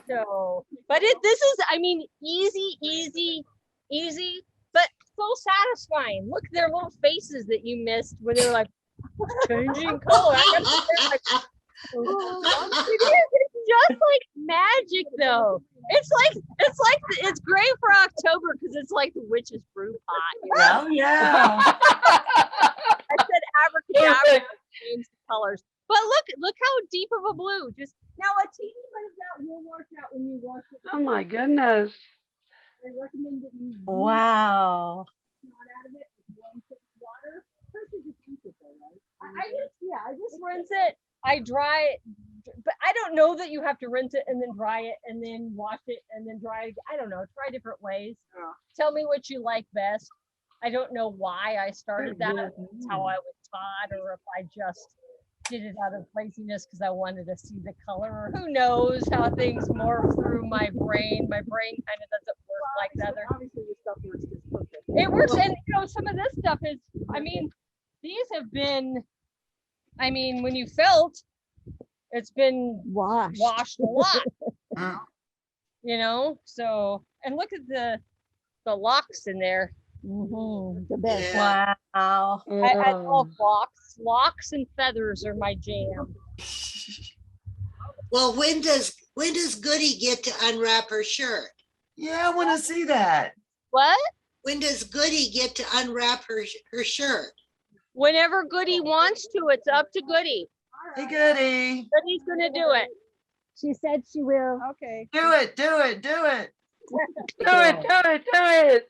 So, but this is, I mean, easy, but so satisfying. Look, their little faces that you missed when they're like changing color. I gotta sit there like, it's just like magic though. It's great for October because it's like the witch's brew pot. You know? Oh, yeah. I said abracadabra, change the colors. But look how deep of a blue. Just now a teeny bit of that will work out when you wash it. Oh my goodness. I recommend that you Wow. not out of it with 1 cup of water. First you just rinse it though, right? I just rinse it. I dry it, but I don't know that you have to rinse it and then dry it and then wash it and then dry it. I don't know. Try different ways. Tell me what you like best. I don't know why I started that. It's how I was taught, or if I just did it out of laziness because I wanted to see the color, or who knows how things morph through my brain. My brain kind of doesn't work like the other. Obviously, your stuff works just perfect. It works, and some of this stuff is, I mean, these have been, I mean, when you felt, it's been washed a lot, so, and look at the locks in there. The best. Yeah. Wow. I love locks. Locks and feathers are my jam. Well, when does Goody get to unwrap her shirt? Yeah, I want to see that. What? When does Goody get to unwrap her shirt? Whenever Goody wants to, it's up to Goody. Hey, Goody. Goody's gonna do it. She said she will. Okay. Do it. Do it. Do it. Do it.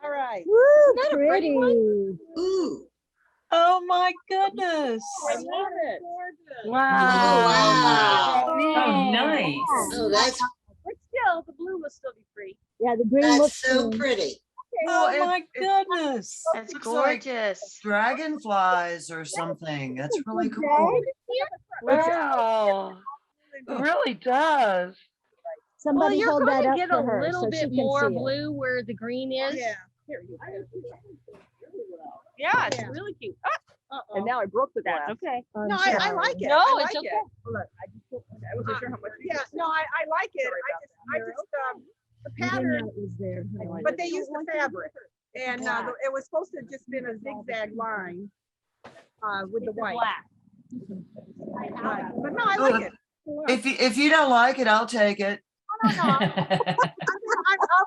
All right. Woo, Isn't that a pretty one? Ooh. Oh my goodness. I love it. Wow. Oh, nice. Oh, that's But still, the blue will still be free. Yeah, the green that's looks so good. pretty. Oh it- my it goodness. That's looks like gorgeous. dragonflies or something. That's really cool. Wow. It really does. Well, Somebody you're hold that gonna up get for a her little so she bit can more see it. blue where the green is. Yeah. Here you go. Yeah, it's really cute. And now I broke the glass. Okay. No, I like it. No, I it's like okay. it. Look, I wasn't sure how much. Yeah, no, I like it. I just the pattern, but they used the fabric, and it was supposed to have just been a zigzag line with the white. But no, I like it. If you don't like it, I'll take it. No. I'll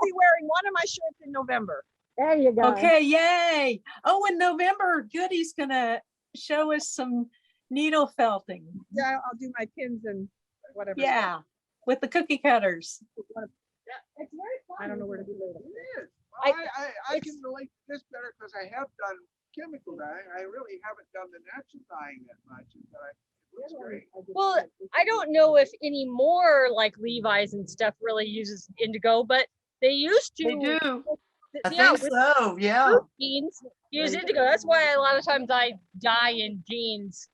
be wearing one of my shirts in November. There you go. Okay, yay. Oh, in November, Goody's gonna show us some needle felting. Yeah, I'll do my pins and whatever. Yeah, with the cookie cutters. It's very fun. I don't know where to be later. It is. I can relate to this better because I have done chemical dyeing. I really haven't done the natural dyeing that much, but it looks great. Well, I don't know if any more like Levi's and stuff really uses indigo, but they used to. They do. I Yeah, think so. Yeah. with jeans use indigo. That's why a lot of times I dye in jeans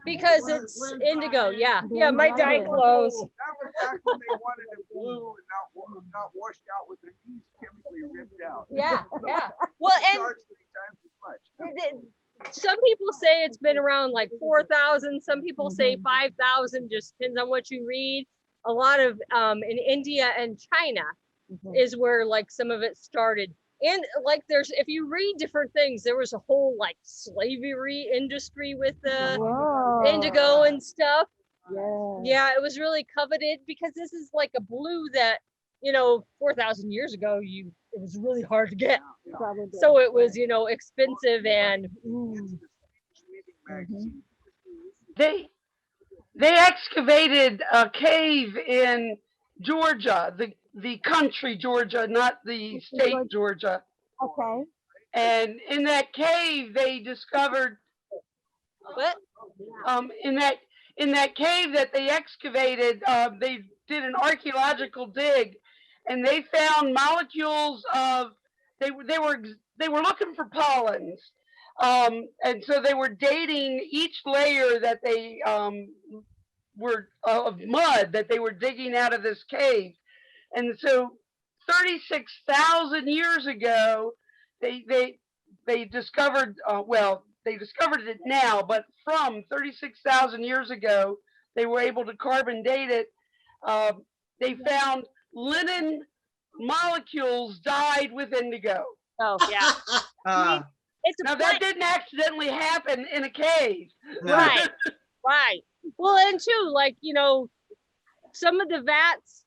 because it's indigo. Yeah, yeah. My dye clothes. That was back when they wanted it blue and not washed out with their knees chemically ripped out. Yeah, yeah. Well, and Charged 3 times as much. some people say it's been around like 4,000. Some people say 5,000. Just depends on what you read. A lot of in India and China is where like some of it started. And like there's, if you read different things, there was a whole like slavery industry with the indigo and stuff. Yeah, it was really coveted because this is like a blue that, 4,000 years ago, it was really hard to get. So it was, expensive and They excavated a cave in Georgia, the country Georgia, not the state Georgia. Okay. And in that cave, they discovered what? In that cave that they excavated, they did an archaeological dig, and they found molecules of they were looking for pollens, and so they were dating each layer that they were of mud that they were digging out of this cave, and so 36,000 years ago, they discovered they discovered it now, but from 36,000 years ago, they were able to carbon date it. They found linen molecules dyed with indigo. Oh, yeah. It's now that didn't accidentally happen in a cave. No. Right, right. Well, and too, like, you know, some of the vats,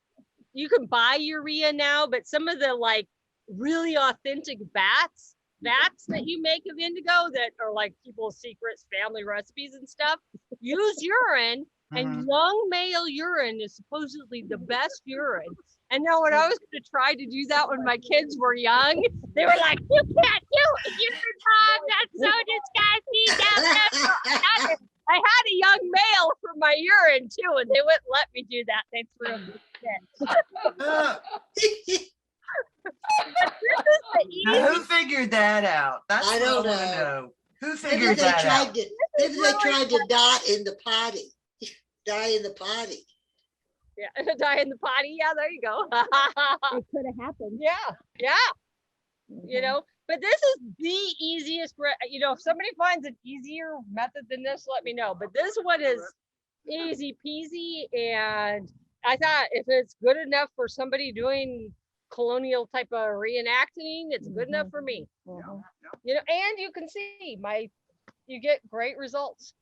you can buy urea now, but some of the like really authentic vats that you make of indigo that are like people's secrets, family recipes and stuff, use urine, and young male urine is supposedly the best urine. And now when I was going to try to do that when my kids were young, they were like, you can't do it, you're wrong, that's so disgusting. I had a young male for my urine too, and they wouldn't let me do that. They threw me. Now, who figured that out? That's I what don't wanna know. Who figured that out? Maybe they tried to die in the potty. Die in the potty. Yeah, die in the potty. Yeah, there you go. It could have happened. Yeah, yeah. You know, but this is the easiest. You know, if somebody finds an easier method than this, let me know. But this one is easy peasy, and I thought if it's good enough for somebody doing colonial type of reenacting, it's good enough for me. You know, and you can see you get great results.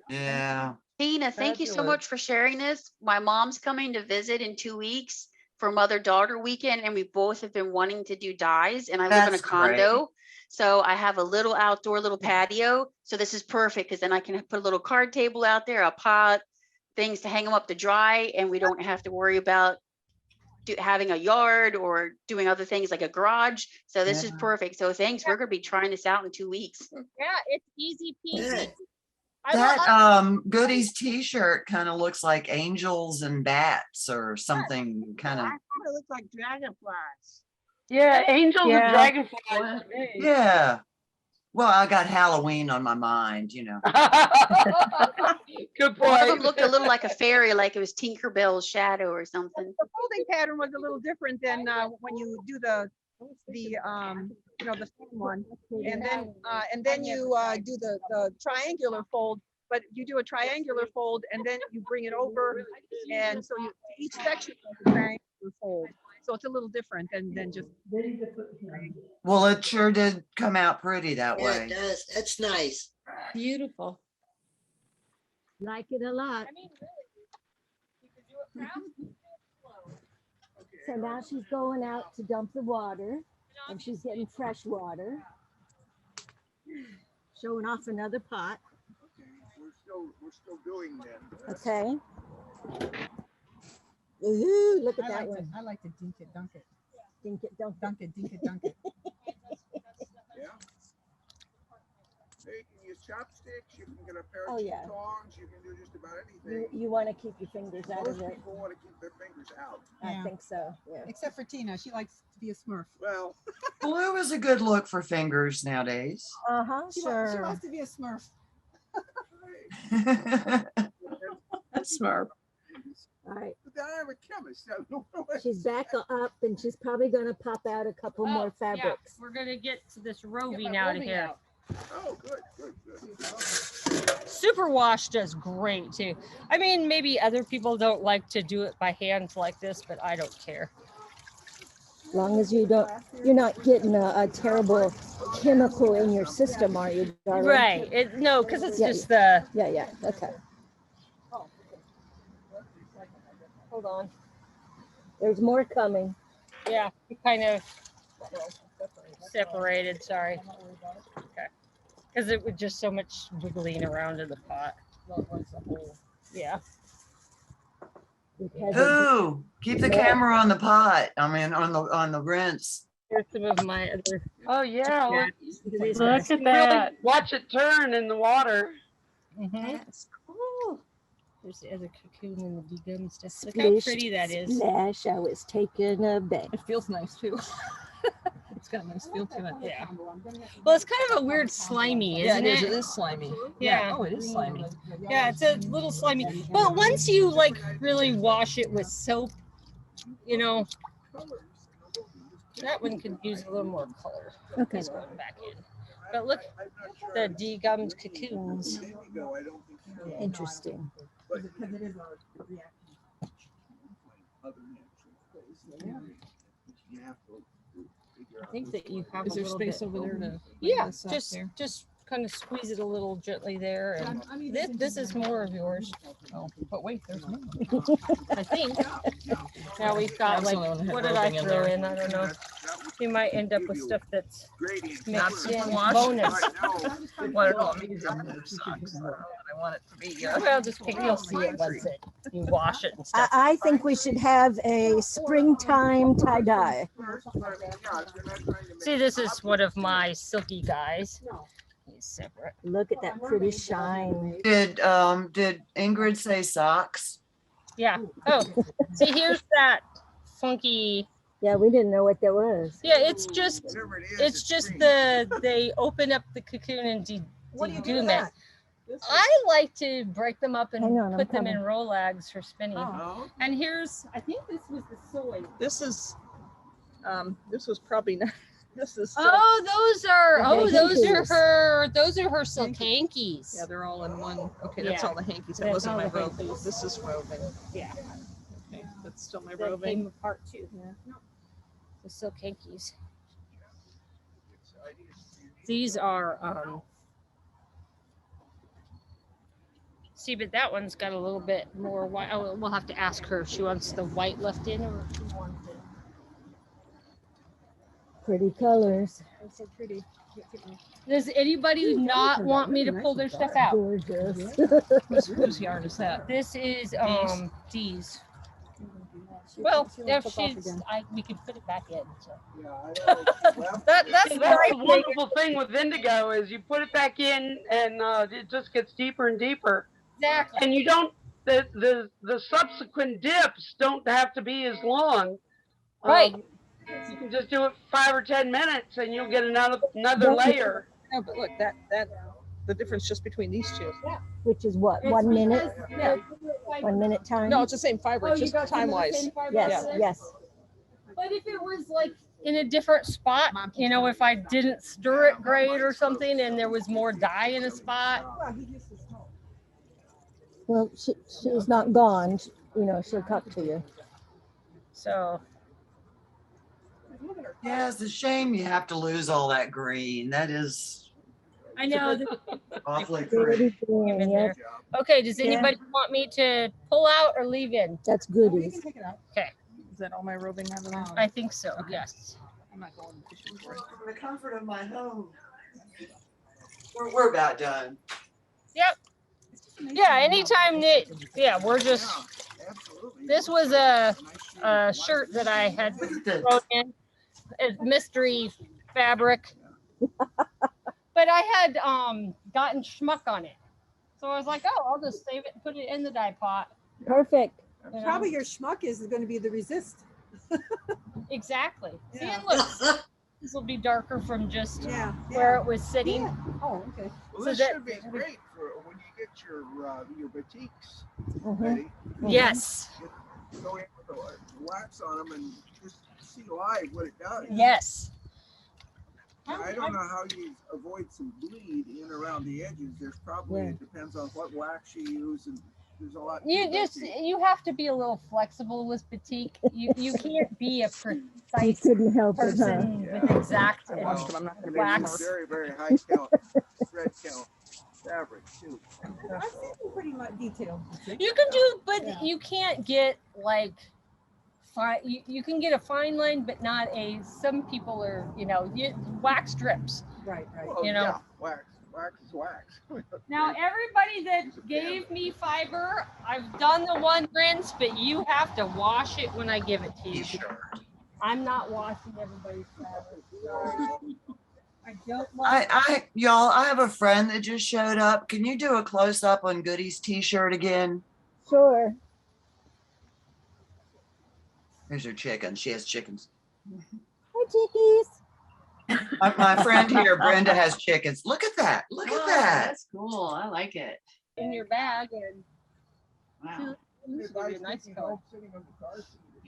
Yeah. Tina, thank you so much for sharing this. My mom's coming to visit in 2 weeks for mother-daughter weekend, and we both have been wanting to do dyes, and I live in a That's condo. great. So I have a little outdoor little patio. So this is perfect because then I can put a little card table out there, a pot, things to hang them up to dry, and we don't have to worry about having a yard or doing other things like a garage. So this is perfect. So thanks. We're going to be trying this out in 2 weeks. Yeah, it's easy peasy. That Goodies t-shirt kind of looks like angels and bats or something kind of. I thought it looked like dragonflies. Yeah, angels and Yeah. dragonflies. Yeah. Well, I got Halloween on my mind, you know. Good One of them point. looked a little like a fairy, like it was Tinkerbell's shadow or something. The folding pattern was a little different than when you do the you know, the thin one, and then you do the triangular fold. But you do a triangular fold and then you bring it over, and so each section has a triangular fold. So it's a little different than just. Well, it sure did come out pretty that Yeah, way. it does. That's nice. Beautiful. Like it a lot. So now she's going out to dump the water, and she's getting fresh water. Showing off another pot. We're still doing that. Okay. Ooh, look at that one. I like to dink it, dunk it. Dink it, dunk it. Dunk it, dink it, dunk it. Yeah. So you can use chopsticks, you can get a pair Oh, of yeah. tongs, you can do just about anything. You want to keep your fingers out Most of it. people want to keep their fingers out. I think so, yeah. Except for Tina, she likes to be a Smurf. Well, Blue is a good look for fingers nowadays. Uh-huh, She sure. wants to be a Smurf. Smurf. All right. but then I'm a chemist. So I don't know what- She's back up, and she's probably going to pop out a couple more fabrics. We're gonna get to this roving out of here. Oh, good. Superwash does great too. I mean, maybe other people don't like to do it by hand like this, but I don't care. As long as you're not getting a terrible chemical in your system, are you, darling? Right. No, because it's Yeah, just the. Yeah, okay. Hold on. There's more coming. Yeah, it kind of separated. Sorry. Okay. Because it was just so much wiggling around in the pot. Yeah. Ooh, keep the camera on the pot. I mean, on the rinse. Here's some of my other. Oh yeah. Look at that. Watch it turn in the water. Mm-hmm. That's cool. There's the other cocoon and the degum stuff. Look how pretty that is. Splash, I was taken aback. It feels nice too. It's got a nice feel to it. Yeah. Well, it's kind of a weird slimy, isn't it? It is slimy. Yeah. Oh, it is slimy. Yeah, it's a little slimy. But once you like really wash it with soap, you know, that one could use a little more color. Okay. It's going back in. But look, the degummed cocoons. Interesting. I think that you have Is a there little space bit over there to? Yeah, this up just there? just kind of squeeze it a little gently there, and this is more of yours. Oh, but wait, there's more. I think. Now we've got That's like, the only one that had what did I roving in throw there. in? I don't know. You might end up with stuff that's Not mixed in. squash. Bonus. What it all means up there sucks. I want it to be. Well, just pick, you'll see it once you wash it and stuff. I think we should have a springtime tie-dye. See, this is one of my silky guys. He's separate. Look at that pretty shine. Did Ingrid say socks? Yeah. Oh, see, here's that funky. Yeah, we didn't know what that was. Yeah, it's just they open up the cocoon and degum it. I like to break them up and Hang on, I'm put them in coming. Rolags for spinning. Oh. And here's, I think this was the soy. This is, this was probably not, this is. Oh, those are hankies. her silk hankies. Yeah, they're all in one. Okay, that's Yeah. all the hankies. That That's wasn't all my the roving. hankies. This is roving. Yeah. Okay, that's still my That came roving. apart too. Yeah. The silk hankies. These are see, but that one's got a little bit more white. Oh, we'll have to ask her if she wants the white left in or if she wants it. Pretty colors. It's so pretty. Does anybody not want me to pull their stuff out? Gorgeous. Whose yarn is that? This is Dee's. Well, if she's, we could put it back in. So. That's the wonderful thing with Indigo is you put it back in and it just gets deeper and deeper. Exactly. And you don't, the subsequent dips don't have to be as long. Right. You can just do it 5 or 10 minutes and you'll get another layer. No, but look, the difference just between these two. Which is what, 1 minute? Yeah. 1 minute time? No, it's the same fiber, just time-wise. Yes, yes. But if it was like in a different spot, you know, if I didn't stir it great or something and there was more dye in a spot. Well, she's not gone. You know, she'll talk to you. So. Yeah, it's a shame you have to lose all that green. That is I know. awfully Pretty pretty. green, yep. Okay, does anybody want me to pull out or leave in? That's goodies. Okay. Is that all my roving out of there? I think so, yes. I'm not going to tissue for it. For the comfort of my home. We're about done. Yep. Yeah, anytime that, yeah, we're just, this was a shirt that I had thrown in, a mystery fabric. But I had gotten schmuck on it. So I was like, oh, I'll just save it and put it in the dye pot. Perfect. You know? Probably your schmuck is going to be the resist. Exactly. See, Yeah. and look, this will be darker from just Yeah. where it was sitting. Yeah. Oh, okay. Well, So this that- should be great for when you get your batiks Mhm. ready. Yes. Go in with the wax on them and just see live what it does. Yes. I don't know how you avoid some bleed in and around the edges. There's probably, Yeah. it depends on what wax you use, and there's a lot. You have to be a little flexible with batik. You can't be a You precise couldn't help it, huh? person with exact I watched them. I'm not going to be wax. Very, very high count, thread count fabric too. I've seen them pretty much detailed. You can do, but you can't get like fine. You can get a fine line, but not a. Some people are, wax strips. Right, right. Well, You know. yeah, wax is wax. Now, everybody that gave me fiber, I've done the one rinse, but you have to wash it when I give it to you. I'm not washing everybody's fabric. I don't like. Y'all, I have a friend that just showed up. Can you do a close up on Goody's t-shirt again? Sure. Here's her chicken. She has chickens. Hi, chickies. My friend here, Brenda, has chickens. Look at that. Look at that. That's cool. I like it. In your bag and. Wow. This would be a nice color.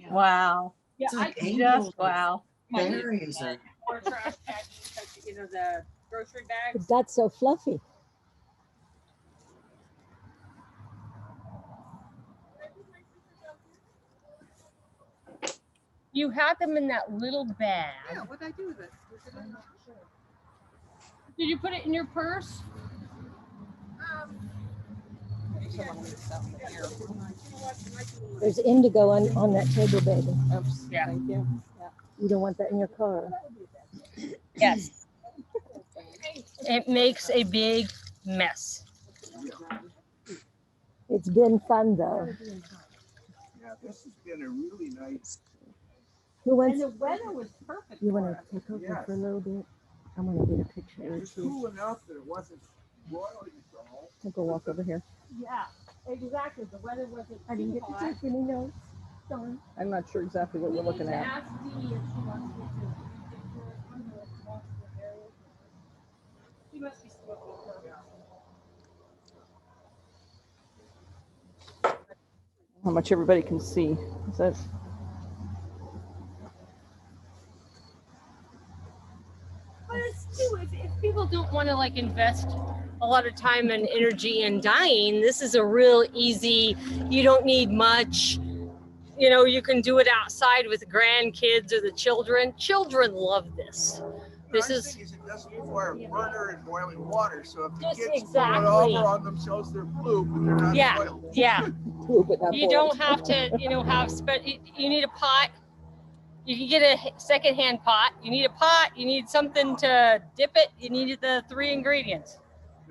Wow. Yeah, It's like I can angels. Just wow. Berries are. or trash bags, you know, the grocery bags. That's so fluffy. You had them in that little bag. Yeah, what'd I do with it? Was it in the- Did you put it in your purse? There's indigo on that table, baby. Oops, Yeah. thank you. Yeah. You don't want that in your car. Yes. It makes a big mess. It's been fun though. Yeah, this has been a really nice. Who wants? And the weather was perfect. You for want it. to take over Yes. for a little bit? I want to get a picture It with was you. cool enough that it wasn't roiling dull. I'll go walk over here. Yeah, exactly. The weather wasn't I didn't too get to hot. take any notes. Darn. I'm not sure exactly what we're looking at. Ask Dee if she wants me to. She must be smoking. How much everybody can see. Is that? But it's too, if people don't want to like invest a lot of time and energy in dyeing, this is a real easy, you don't need much. You know, you can do it outside with grandkids or the children. Children love this. This The is nice thing is it doesn't require burner and boiling water, so if the Just kids exactly. pour it over on themselves, they're blue, but they're not Yeah. spoiled. yeah. Blue, but not You boiled. don't have to, you know, you need a pot. You can get a secondhand pot. You need a pot. You need something to dip it. You need the 3 ingredients.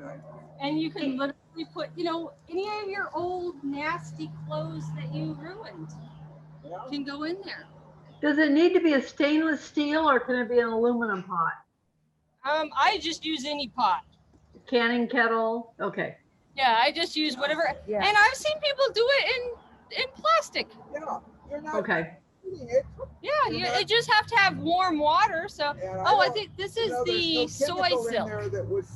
Okay. And you can literally put, you know, any of your old nasty clothes that you ruined Yeah. can go in there. Does it need to be a stainless steel or can it be an aluminum pot? I just use any pot. Canning kettle? Okay. Yeah, I just use whatever. Yeah. And I've seen people do it in plastic. Yeah, you're not Okay. eating it. Yeah, you just have to have warm water. So, And I don't- think this you is know, the there's no soy chemical in silk. there that would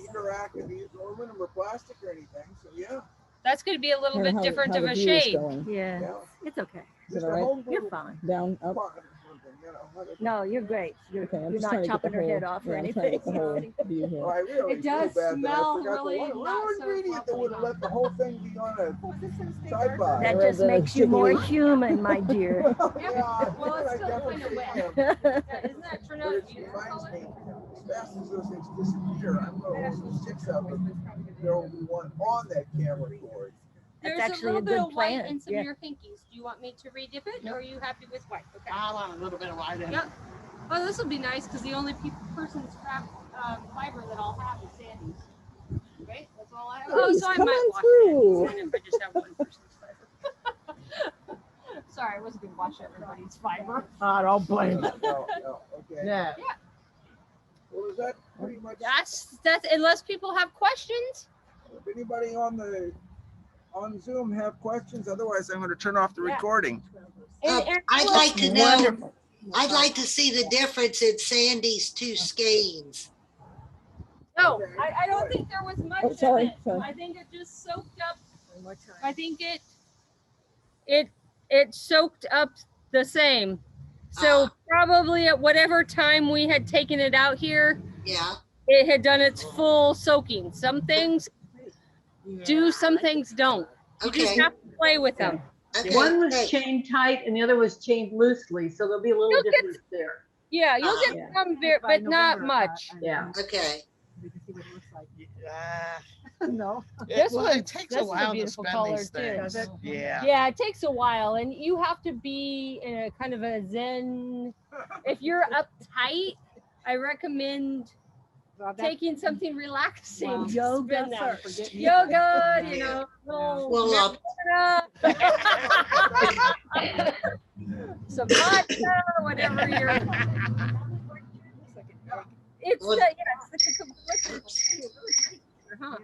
interact with either aluminum or plastic or anything. So yeah, That's going to be a little bit different of a shade. Yeah, yeah. it's okay. Just all a right? home You're brew fine. Down, up. pot or something, you know, whatever. No, you're great. You're, Okay, I'm you're just not trying to get chopping the her whole, head off or yeah, I'm trying to get the anything. whole view here. Oh, I really It does feel bad that I smell forgot really the one not so ingredient that would have lovely. let the whole thing be on a tripod. That Rather just than a makes you more chicken. human, my dear. Yeah, Well, it's I still definitely kind of wet. am. Isn't that turn But out it beautiful reminds color? me, as fast as those things disappear, I'm going to hold 6 of them. There will be one on that camera cord. That's There's actually a a little bit good of white plan. in some Yeah. of your pinkies. Do you want me to re-dip it, or are you happy with white? Okay. I want a little bit of white in it. Yep. Oh, this will be nice because the only person's scrap fiber that I'll have is Sandy's. Right? That's all I have. Oh, Please, so I come might on wash through. Sandy's then if I just have one person's fiber. Sorry, I wasn't gonna wash everybody's fiber. I don't blame No, no, okay. Yeah. Well, is that pretty much, That's unless people have questions. if anybody on Zoom have questions? Otherwise, I'm going to turn off the Yeah. recording. I'd like to know, Wonderful. I'd like to see the difference in Sandy's 2 skeins. No, I don't think there was much Oh, sorry, of it. sorry. I think it just soaked up. I think it soaked up the same. So probably at whatever time we had taken it out here, Yeah. it had done its full soaking. Some things do, some things don't. You just Okay. have to play with them. Okay. One was thanks. chained tight and the other was chained loosely, so there'll be a little You'll get- difference there. Yeah, you'll Uh-huh. get some, but not much. Yeah. Okay. No. This Well, one, it takes this a is while to beautiful spend color these too. things. Does it? Yeah. Yeah, it takes a while, and you have to be in a kind of a zen. If you're uptight, I recommend taking something relaxing. Wow. to Yoga spin them. first. Yoga, you know. little Well, marijuana, some vodka, whatever you're. It's Well- the, yeah, it's the complete. Huh?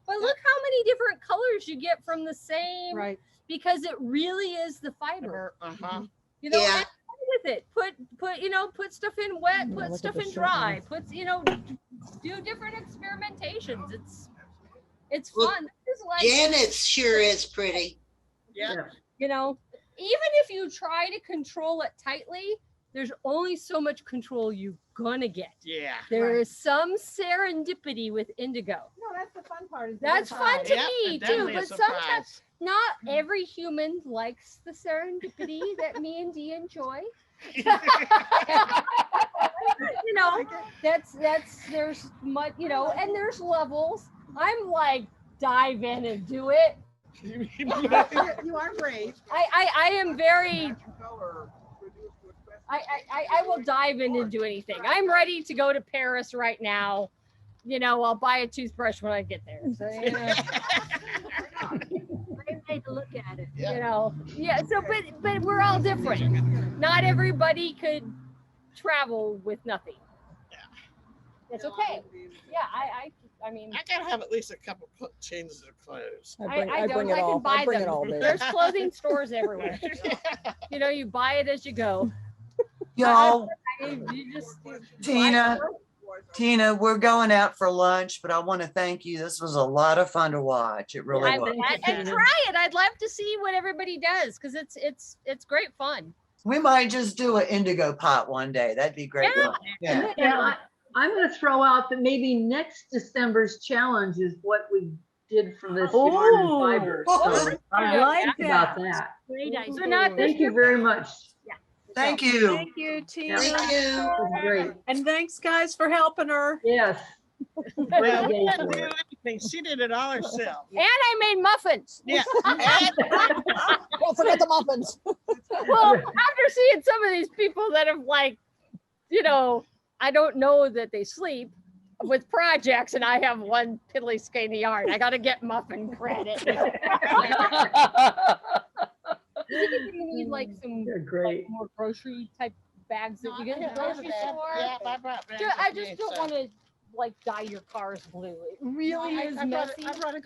But look how many different colors you get from the same, Right. because it really is the fiber. Uh-huh. You know, Yeah. have fun with it. Put stuff in wet, Yeah, put look at stuff the in short dry, do different experimentations. It's Well, fun. This is like, Janet's sure is pretty. Yeah. you know, even if you try to control it tightly, there's only so much control you're gonna get. Yeah. There is some serendipity with indigo. No, that's the fun part. That's fun to Yep, me it's too, definitely a but sometimes surprise. not every human likes the serendipity that me and Dee enjoy. You know, there's much, and there's levels. I'm like, dive in and do it. You are brave. I am very, I will dive in and do anything. I'm ready to go to Paris right now. I'll buy a toothbrush when I get there. So, I'm ready to look at it. So, but we're all different. Not everybody could travel with nothing. It's okay. Yeah, I mean, I gotta have at least a couple changes of clothes. I don't. bring it I all. can buy I bring them. it all, baby. There's clothing stores everywhere. You buy it as you go. Y'all, You just Tina, we're going out for lunch, but I want to thank you. This was a lot of fun to watch. It really was. And try it. I'd love to see what everybody does, because it's great fun. We might just do an indigo pot one day. That'd be great. Yeah. fun. Yeah. Yeah, I'm gonna throw out that maybe next December's challenge is what we did from this yarn and fiber. So I I'm like happy about that. that. Great idea. So not this Thank you year. very much. Thank you. Thank you, Tina. Thank you. That was great. And thanks, guys, for helping her. Yes. Well, Great we day didn't for do it. anything. She did it all herself. And I made muffins. Yeah. Don't forget the muffins. Well, after seeing some of these people that have I don't know that they sleep with projects, and I have one piddly skein of yarn. I got to get muffin credit. Do you think you need like some They're great. more grocery type bags that you get in the No, grocery store? Yeah, I brought bags I with just me, don't so. want to dye your cars blue. It really is I brought messy. a garden.